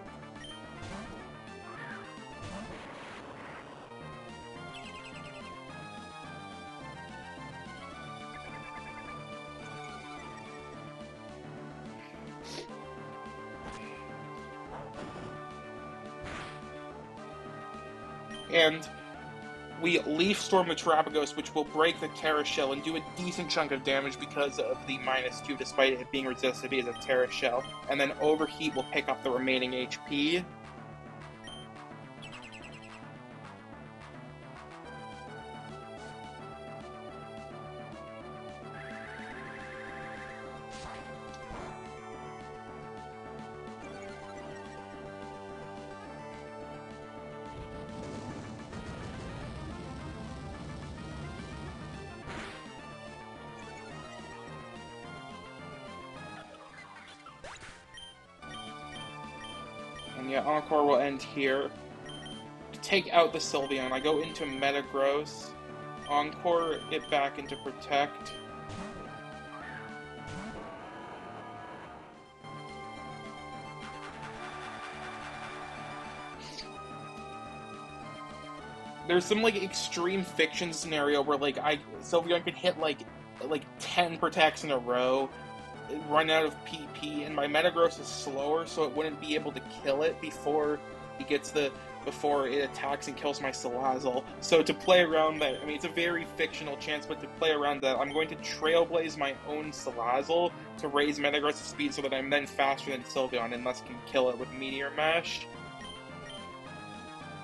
And we Leaf Storm the Terrapagos, which will break the Terra Shell and do a decent chunk of damage because of the -2, despite it being resisted via the Terra Shell. And then Overheat will pick up the remaining HP. And yeah, Encore will end here. To take out the Sylveon, I go into Metagross, Encore it back into Protect. There's some like extreme fiction scenario where like Sylveon could hit like 10 Protects in a row, run out of PP, and my Metagross is slower, so it wouldn't be able to kill it before it attacks and kills my Salazzle. So to play around that, I mean, it's a very fictional chance, but to play around that, I'm going to Trailblaze my own Salazzle to raise Metagross' speed so that I'm then faster than Sylveon and thus can kill it with Meteor Mash.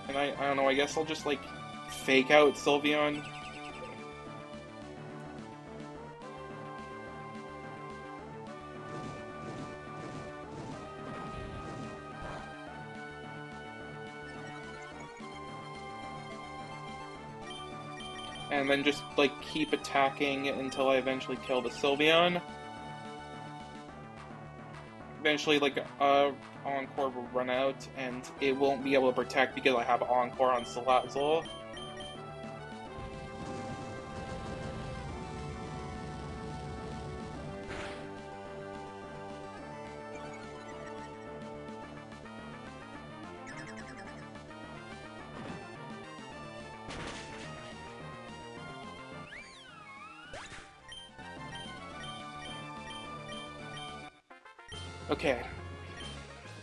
And I don't know, I guess I'll just like fake out Sylveon. And then just, like, keep attacking until I eventually kill the Sylveon. Eventually, like, Encore will run out, and it won't be able to protect because I have Encore on Salazzle. Okay.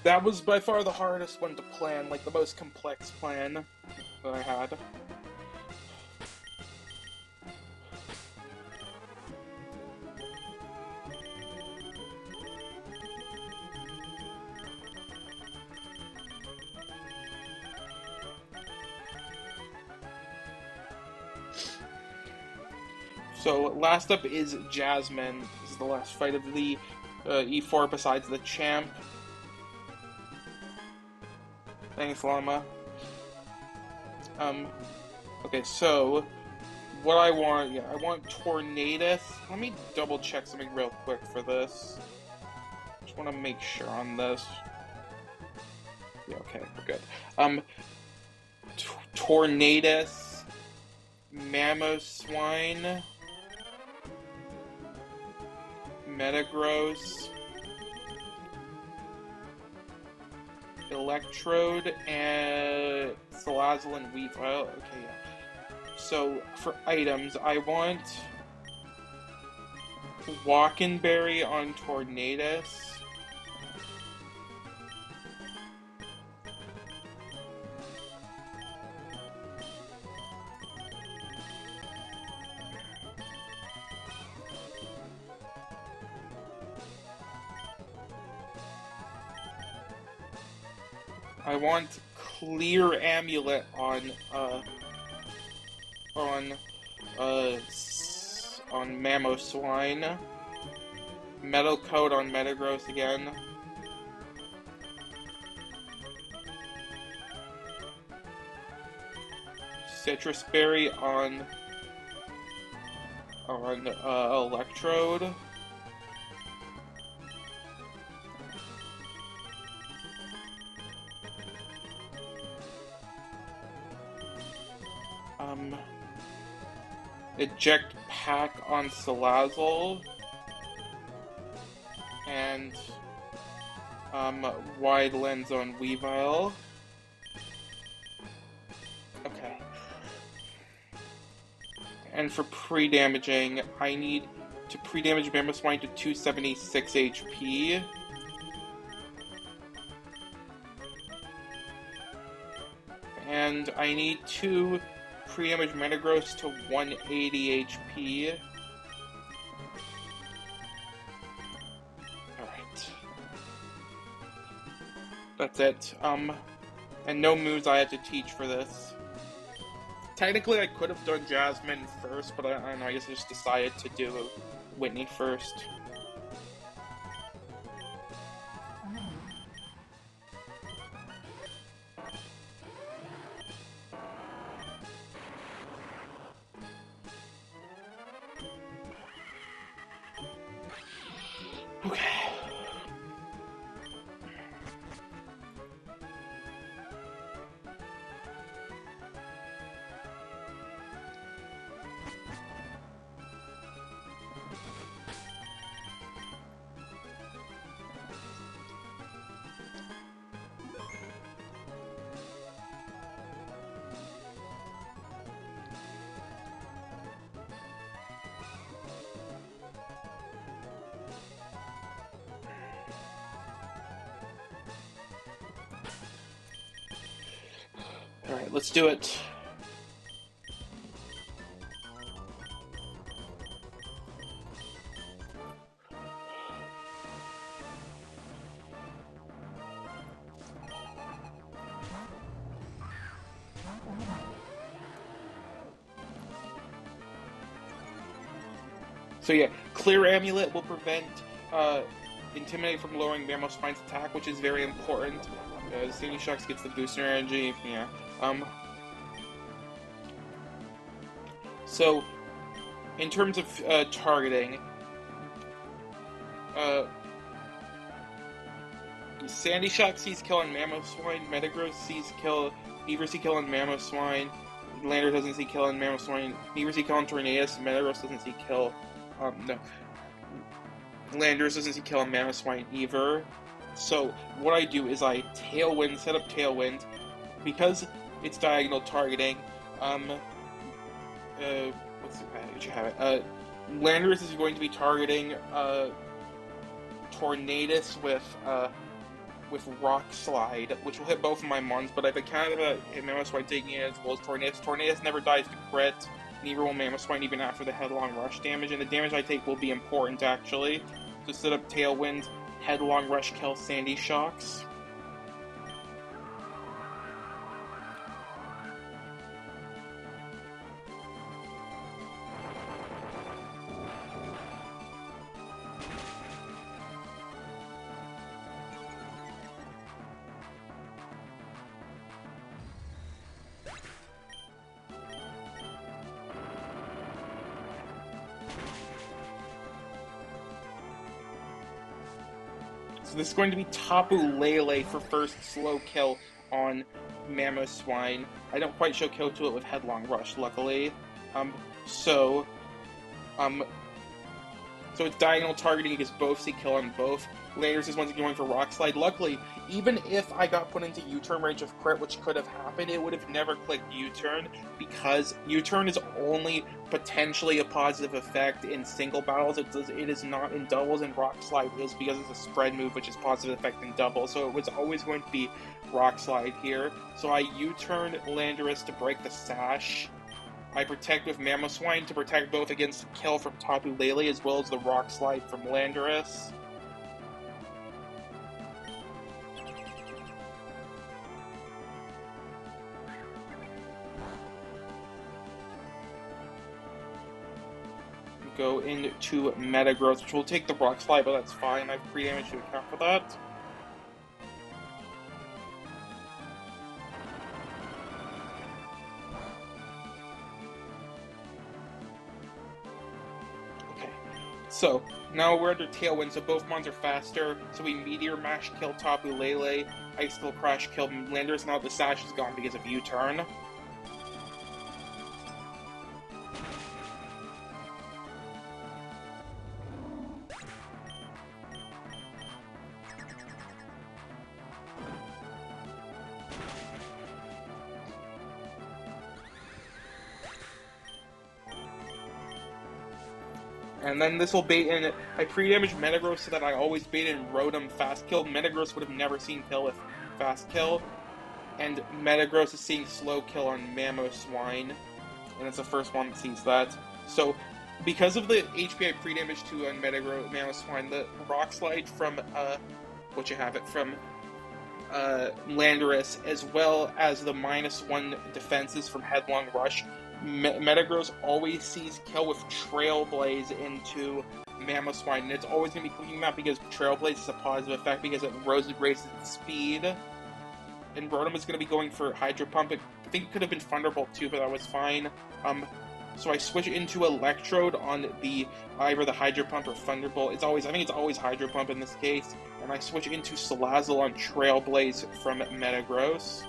That was by far the hardest one to plan, like the most complex plan that I had. So, last up is Jasmine. This is the last fight of the E4 besides the champ. Thanks, Llama. Okay, so what I want, I want Tornadus. Let me double check something real quick for this. Just want to make sure on this. Yeah, okay, we're good. Tornadus, Mamoswine, Metagross, Electrode, and Salazzle and Weavile. Okay, yeah. So, for items, I want Walkenberry on Tornadus. I want Clear Amulet on Mamoswine. Metal Coat on Metagross again. Citrus Berry on Electrode. Eject Pack on Salazzle. And Wide Lens on Weavile. Okay. And for pre-damaging, I need to pre-damage Mamoswine to 276 HP. And I need to pre-damage Metagross to 180 HP. Alright. That's it. And no moves I had to teach for this. Technically, I could have done Jasmine first, but I don't know, I guess I just decided to do Whitney first. Okay. Alright, let's do it. So yeah, Clear Amulet will prevent Intimidate from lowering Mamoswine's attack, which is very important. Sandy Shocks gets the booster energy, yeah. So, in terms of targeting, Sandy Shock sees kill on Mamoswine, Metagross sees kill, Beaver sees kill on Mamoswine, Lander doesn't see kill on Mamoswine, Beaver sees kill on Tornadus, Metagross doesn't see kill, no. Landers doesn't see kill on Mamoswine either. So what I do is I Tailwind, set up Tailwind, because it's diagonal targeting. Landers is going to be targeting Tornadus with Rock Slide, which will hit both of my Mons. But I've accounted about Mamoswine taking it as well as Tornadus. Tornadus never dies to crit. Neither will Mamoswine even after the Headlong Rush damage, and the damage I take will be important actually. To set up Tailwind, Headlong Rush kill Sandy Shocks. So this is going to be Tapu Lele for first slow kill on Mamoswine. I don't quite show kill to it with Headlong Rush, luckily. So, um, so it's diagonal targeting against both, see kill on both. Landers is once again going for Rock Slide. Luckily, even if I got put into U-turn range of crit, which could have happened, it would have never clicked U-turn, because U-turn is only potentially a positive effect in single battles. It is not in doubles, and Rock Slide is, because it's a spread move, which is positive effect in doubles. So it was always going to be Rock Slide here. So I U-turn Landorus to break the sash. I protect with Mamoswine to protect both against kill from Tapu Lele as well as the Rock Slide from Landorus. Go into Metagross, which will take the Rock Slide, but that's fine. I have pre-damage to account for that. So, now we're under Tailwind, so both mons are faster, so we Meteor Mash kill Tapu Lele, Ice Skull Crush kill Landorus. Now the Sash is gone because of U-turn. And then this will bait in. I pre-damage Metagross so that I always bait in Rotom Fast Kill. Metagross would have never seen kill with Fast Kill. And Metagross is seeing Slow Kill on Mamoswine. And it's the first one that sees that. So, because of the HP I pre-damage to on Mamoswine, the Rock Slide from, what you have it, from Landorus, as well as the -1 defenses from Headlong Rush, Metagross always sees kill with Trailblaze into Mamoswine, and it's always going to be clicking that because Trailblaze is a positive effect because it raises its speed. And Rotom is going to be going for Hydro Pump. I think it could have been Thunderbolt too, but that was fine. So I switch into Electrode on the either the Hydro Pump or Thunderbolt. I think it's always Hydro Pump in this case. And I switch into Salazzle on Trailblaze from Metagross.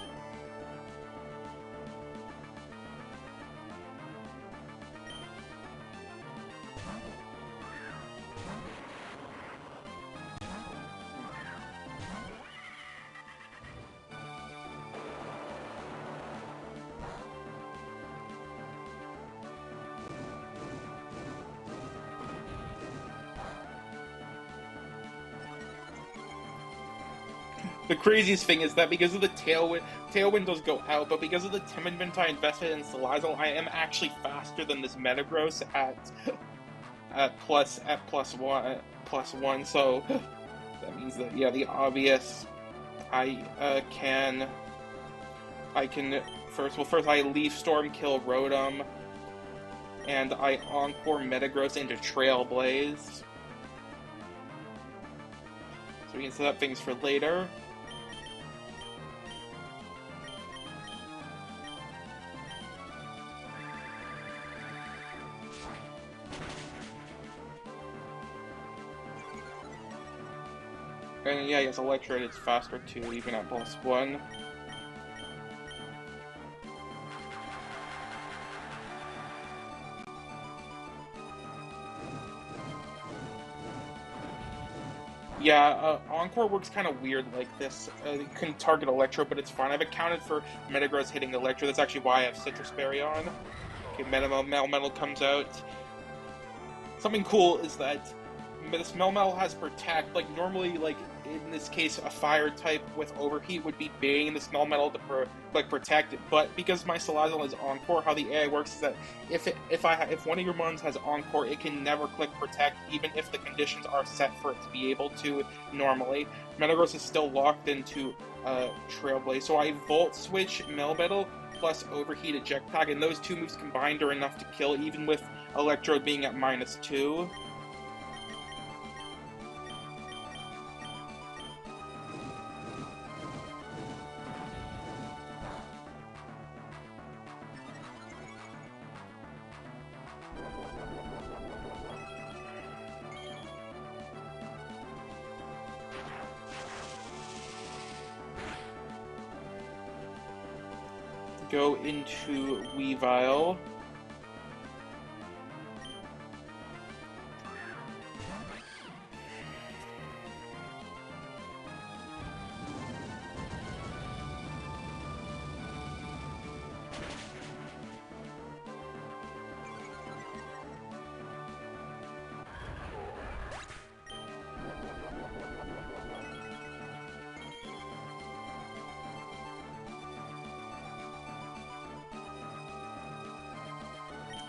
The craziest thing is that because of the Tailwind does go out, but because of the Timid Mint I invested in Salazzle, I am actually faster than this Metagross at plus one. So that means that, yeah, the obvious, I can first I Leaf Storm kill Rotom, and I Encore Metagross into Trailblaze. So we can set up things for later. And yeah, yes, Electrode is faster too, even at +1. Yeah, Encore works kind of weird like this. You can target Electrode, but it's fine. I've accounted for Metagross hitting Electrode. That's actually why I have Citrus Berry on. Okay, Melmetal comes out. Something cool is that this Melmetal has Protect. Like, normally, like, in this case, a Fire type with Overheat would be baiting this Melmetal to Protect it. But because my Salazzle is Encore, how the AI works is that if one of your mons has Encore, it can never click Protect, even if the conditions are set for it to be able to normally. Metagross is still locked into Trailblaze, so I Volt Switch Melmetal plus Overheat Eject Pack, and those two moves combined are enough to kill, even with Electrode being at -2. go into Weavile.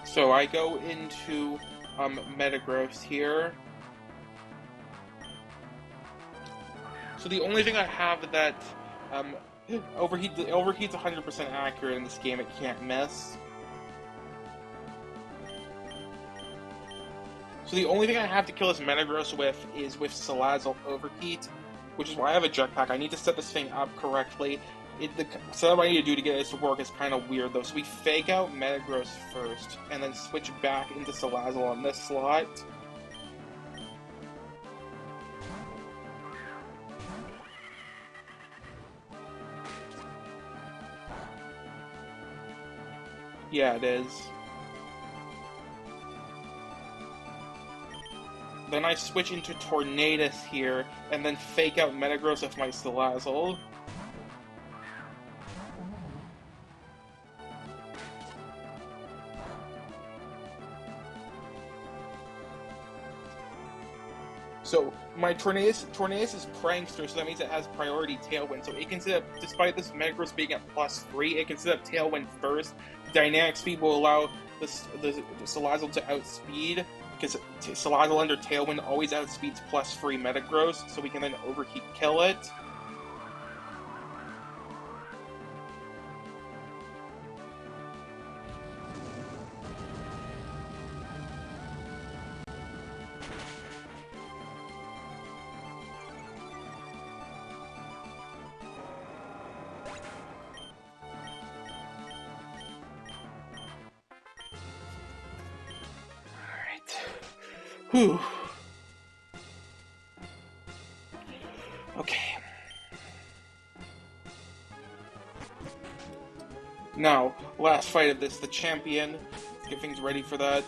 So I go into Metagross here. So the only thing I have that overheat's 100% accurate in this game. It can't miss. So the only thing I have to kill this Metagross with is with Salazzle Overheat, which is why I have a Jetpack. I need to set this thing up correctly. So what I need to do to get this to work is kind of weird, though. So we fake out Metagross first, and then switch back into Salazzle on this slot. Yeah, it is. Then I switch into Tornadus here, and then fake out Metagross with my Salazzle. So my Tornadus is Prankster, so that means it has priority Tailwind. So it can sit up, despite this Metagross being at +3, it can sit up Tailwind first. Dynamic Speed will allow the Salazzle to outspeed, because Salazzle under Tailwind always outspeeds +3 Metagross, so we can then Overheat kill it. Whew. Okay. Now, last fight of this, the champion. Let's get things ready for that.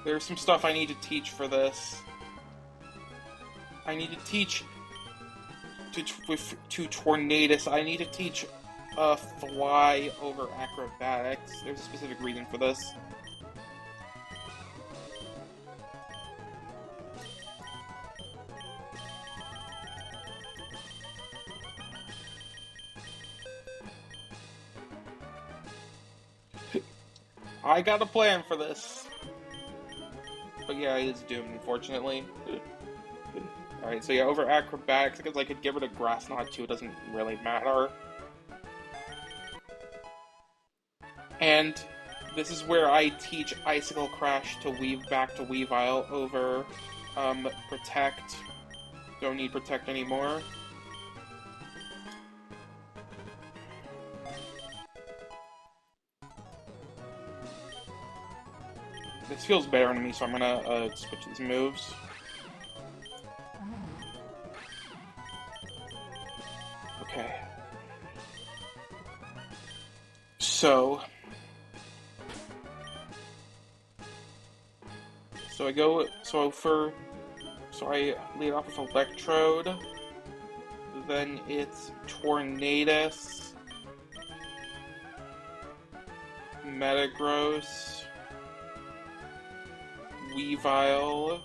There's some stuff I need to teach for this. I need to teach to Tornadus. I need to teach Fly over Acrobatics. There's a specific reason for this. I got a plan for this. But yeah, he is doomed, unfortunately. Alright, so yeah, over Acrobatics, because I could get rid of Grass Knot too, it doesn't really matter. And this is where I teach Icicle Crash to weave back to Weavile over Protect. Don't need Protect anymore. This feels better to me, so I'm gonna switch these moves. Okay. So I lead off with Electrode, then it's Tornadus, Metagross, Weavile,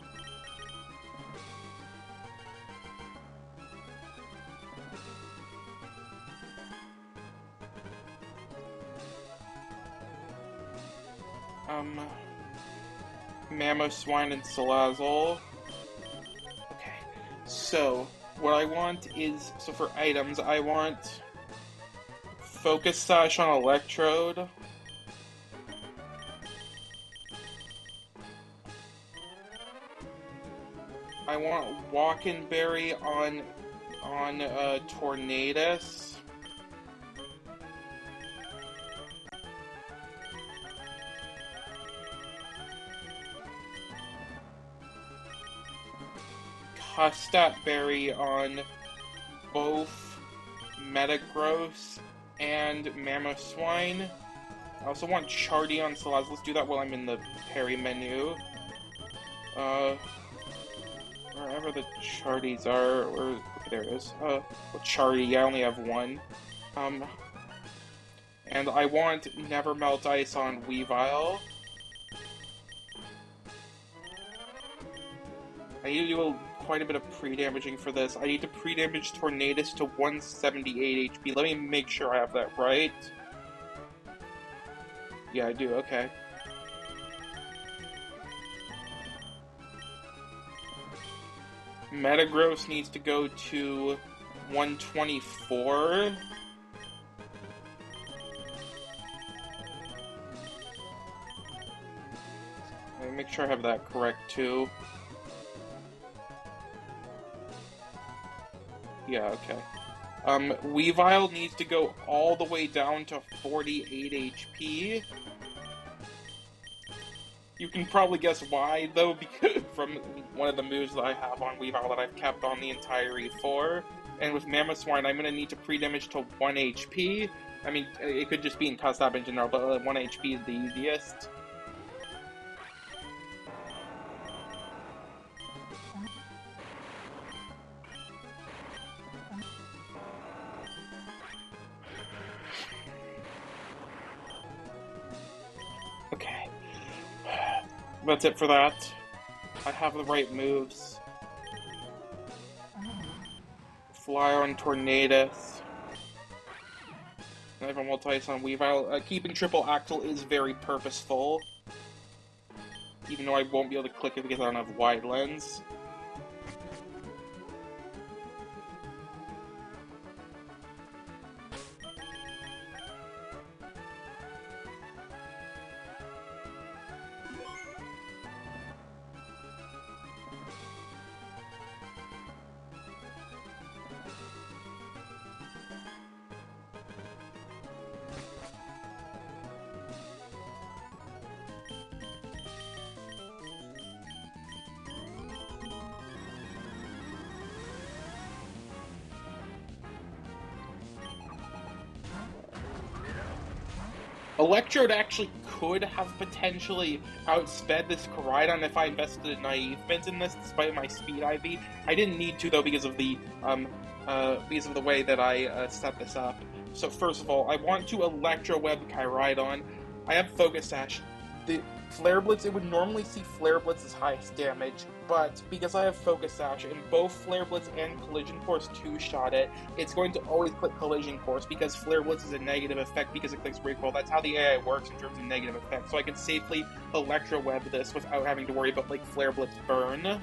Mamoswine and Salazzle. Okay, so what I want is, so for items, I want Focus Sash on Electrode. I want Walkin' Berry on Tornadus. Custat Berry on both Metagross and Mamoswine. I also want Chardy on Salaz. Let's do that while I'm in the parry menu. Wherever the Chardies are, or okay, there it is. Chardy, I only have one. And I want Never Melt Ice on Weavile. I need to do quite a bit of pre-damaging for this. I need to pre-damage Tornadus to 178 HP. Let me make sure I have that right. Yeah, I do, okay. Metagross needs to go to 124. Let me make sure I have that correct, too. Yeah, okay. Weavile needs to go all the way down to 48 HP. You can probably guess why, though, because from one of the moves that I have on Weavile that I've kept on the entire E4. And with Mamoswine, I'm going to need to pre-damage to 1 HP. I mean, it could just be in Custom in general, but 1 HP is the easiest. Okay. That's it for that. I have the right moves. Flyer on Tornadus. Never Multi-Ice on Weavile. Keeping Triple Axle is very purposeful. Even though I won't be able to click it because I don't have Wide Lens. Electrode actually could have potentially outsped this Koraidon if I invested a Naive Mint in this, despite my Speed IV. I didn't need to, though, because of the way that I set this up. So first of all, I want to Electro Web Koraidon. I have Focus Sash. The Flare Blitz, it would normally see Flare Blitz as highest damage, but because I have Focus Sash and both Flare Blitz and Collision Course two-shot it, it's going to always click Collision Course because Flare Blitz is a negative effect because it clicks Recoil. That's how the AI works in terms of negative effects, so I can safely Electro Web this without having to worry about, like, Flare Blitz burn.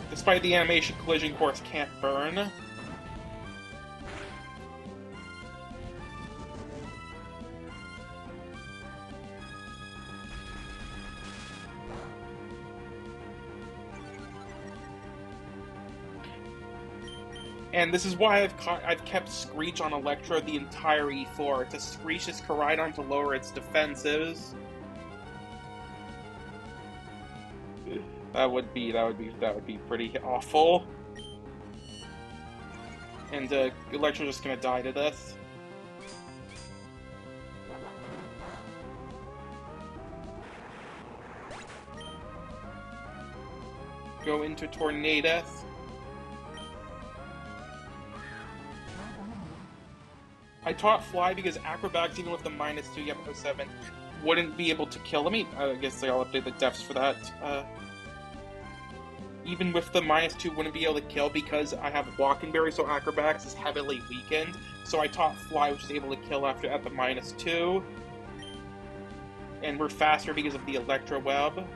Despite the animation, Collision Course can't burn. And this is why I've kept Screech on Electro the entire E4, to Screech this Koraidon to lower its defenses. That would be pretty awful. And Electro's just gonna die to this. Go into Tornadus. I taught Fly because Acrobatics, even with the -2, you have +7, wouldn't be able to kill. Let me, I guess I'll update the defs for that. Even with the -2, wouldn't be able to kill because I have Walking Berry, so Acrobatics is heavily weakened. So I taught Fly, which is able to kill at the -2. And we're faster because of the Electro Web.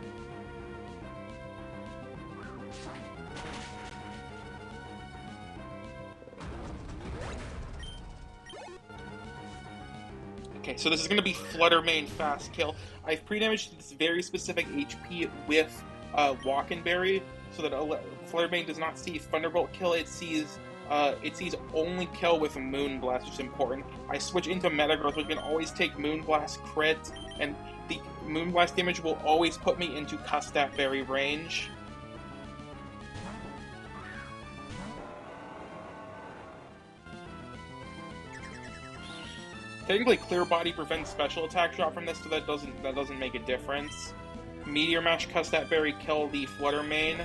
Okay, so this is going to be Flutter Mane Fast Kill. I've pre-damaged this very specific HP with Walking Berry, so that Flutter Mane does not see Thunderbolt kill. It sees only kill with Moonblast, which is important. I switch into Metagross, which can always take Moonblast crit, and the Moonblast damage will always put me into Custat Berry range. Technically, Clear Body prevents special attack drop from this, so that doesn't make a difference. Meteor Mash, cuss that berry, kill the Flutter Mane.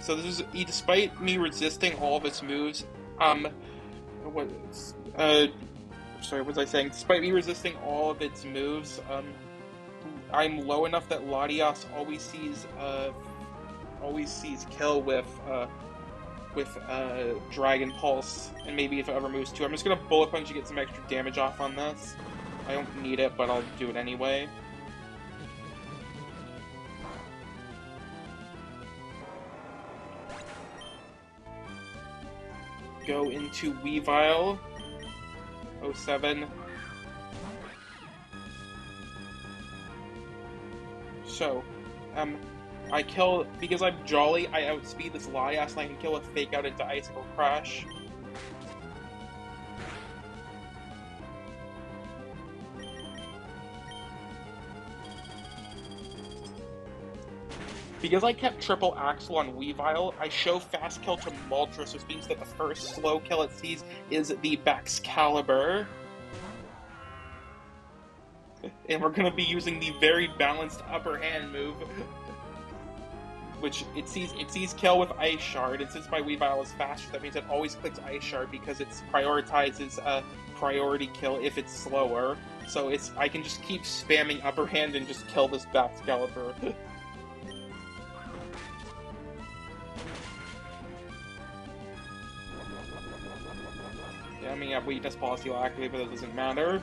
So this is, despite me resisting all of its moves, sorry, what was I saying? Despite me resisting all of its moves, I'm low enough that Latias always sees kill with Dragon Pulse, and maybe if it ever moves too. I'm just gonna Bullet Punch to get some extra damage off on this. I don't need it, but I'll do it anyway. Go into Weavile. 07. So, I kill, because I'm Jolly, I outspeed this Latias and I can kill a Fake Out into Icicle Crash. Because I kept triple Axle on Weavile, I show fast kill to Moltres, which means that the first slow kill it sees is the Baxcalibur. And we're going to be using the very balanced upper hand move, which it sees kill with Ice Shard, and since my Weavile is faster, that means it always clicks Ice Shard because it prioritizes priority kill if it's slower. So I can just keep spamming upper hand and just kill this Baxcalibur. Yeah, I mean, yeah, weakness policy will activate, but that doesn't matter.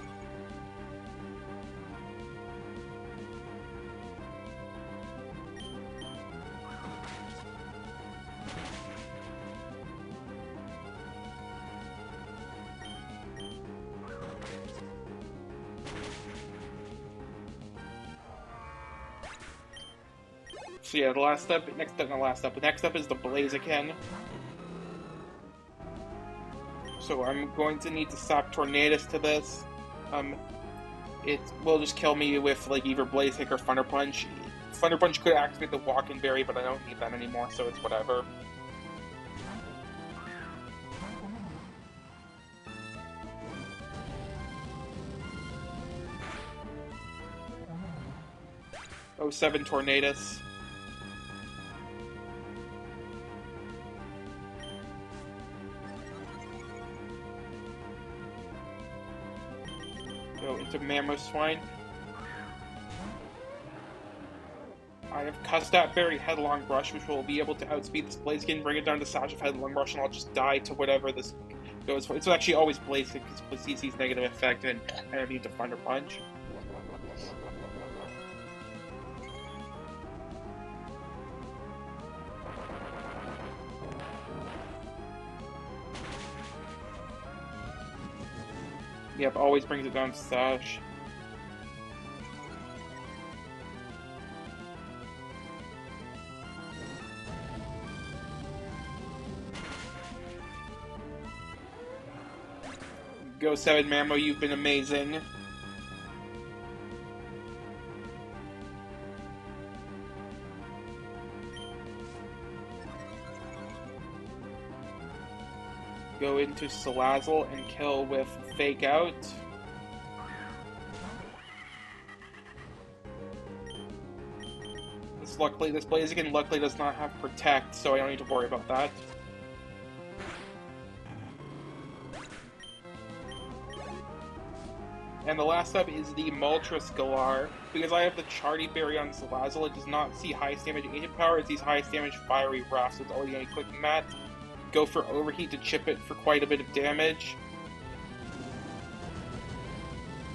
So yeah, the last step, next up is the Blaziken. So I'm going to need to sap Tornadus to this. It will just kill me with like either Blaze Kick or Thunder Punch. Thunder Punch could activate the Walk-in Berry, but I don't need that anymore, so it's whatever. Oh, 07 Tornadus. Go into Mamoswine. I have Custap Berry, Headlong Brush, which will be able to outspeed this Blaziken, bring it down to Sash of Headlong Brush, and I'll just die to whatever this goes for. It's actually always Blaziken because CC's negative effect, and I don't need to Thunder Punch. Yep, always brings it down to Sash. Go 7 Mamo, you've been amazing. Go into Salazzle and kill with Fake Out. This Blaziken luckily does not have Protect, so I don't need to worry about that. And the last up is the Moltres Galar. Because I have the Charty Berry on Salazzle, it does not see highest damage agent power, it sees highest damage Fiery Wrath, so it's already going to be clicking that. Go for Overheat to chip it for quite a bit of damage.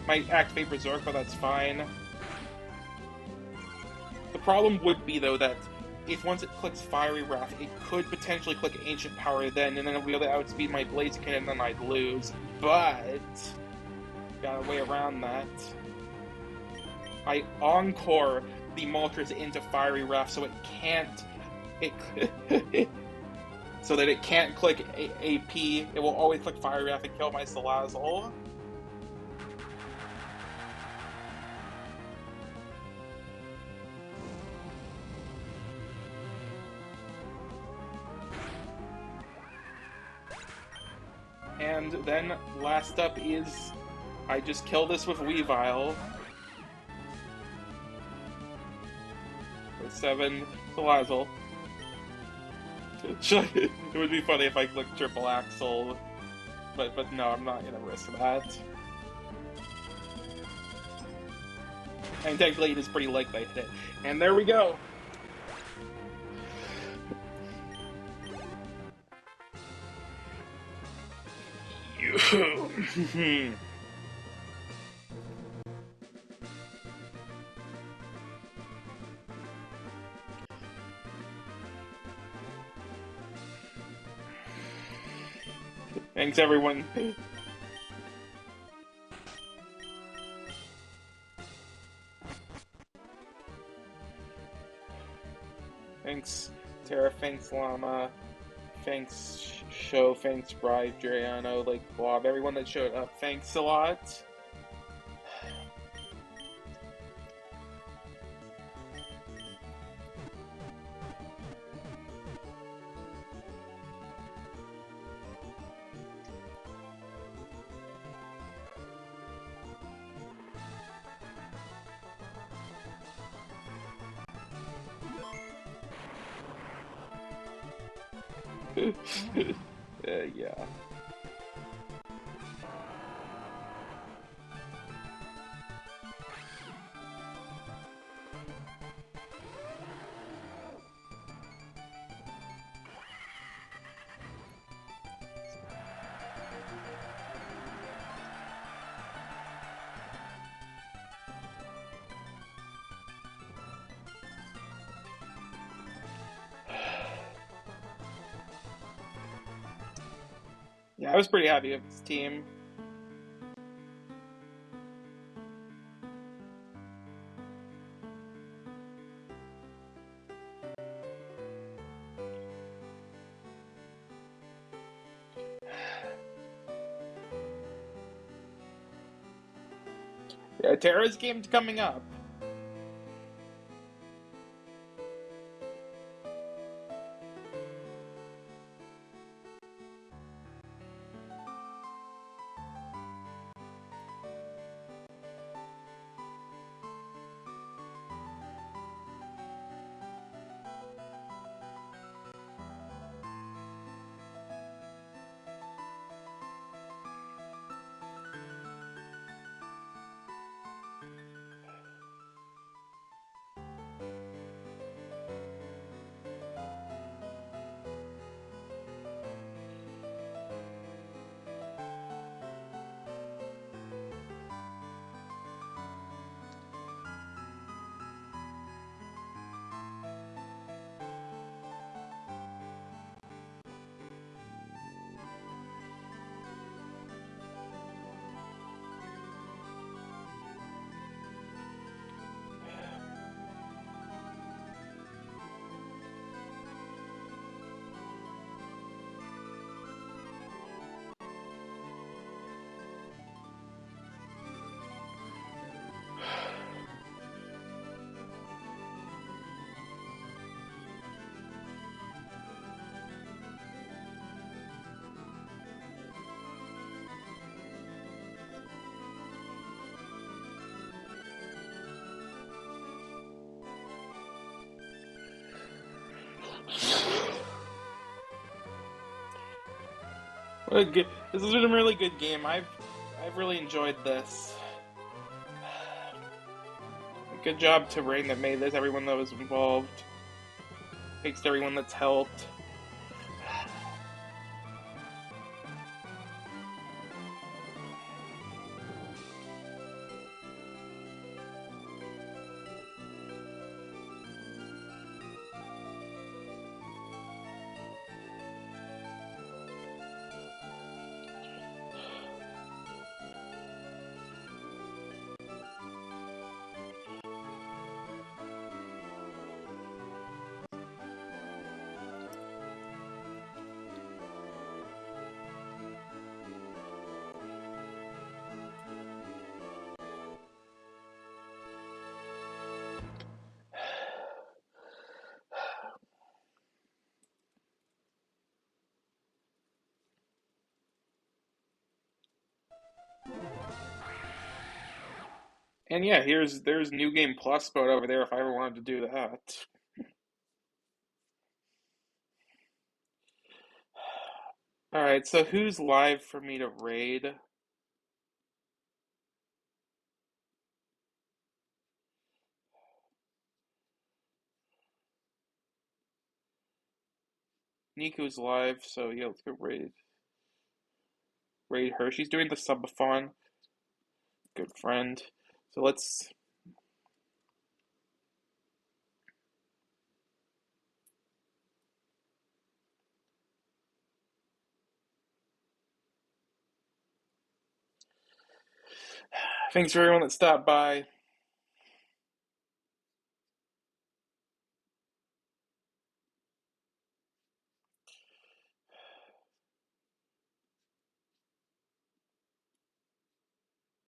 Might activate Berserk, but that's fine. The problem would be, though, that if once it clicks Fiery Wrath, it could potentially click Ancient Power then, and then I'll be able to outspeed my Blaziken, and then I'd lose. But got a way around that. I Encore the Moltres into Fiery Wrath so it can't... so that it can't click AP. It will always click Fiery Wrath and kill my Salazzle. And then last up is I just kill this with Weavile. For 7 Salazzle. It would be funny if I clicked Triple Axle, but no, I'm not gonna risk that. And technically it is pretty likely I hit it. And there we go! Thanks, everyone. Thanks, Terra, thanks, Llama, thanks, Show, thanks, Bride, Driano, like, Blob, everyone that showed up, thanks a lot. Yeah. Yeah, I was pretty happy with this team. Yeah, Terra's game's coming up. This has been a really good game. I've really enjoyed this. Good job to Rain that made this, everyone that was involved. Thanks to everyone that's helped. And yeah, there's New Game Plus mode over there if I ever wanted to do that. Alright, so who's live for me to raid? Niku's live, so yeah, let's go raid her. She's doing the subathon. Good friend. So let's thanks for everyone that stopped by.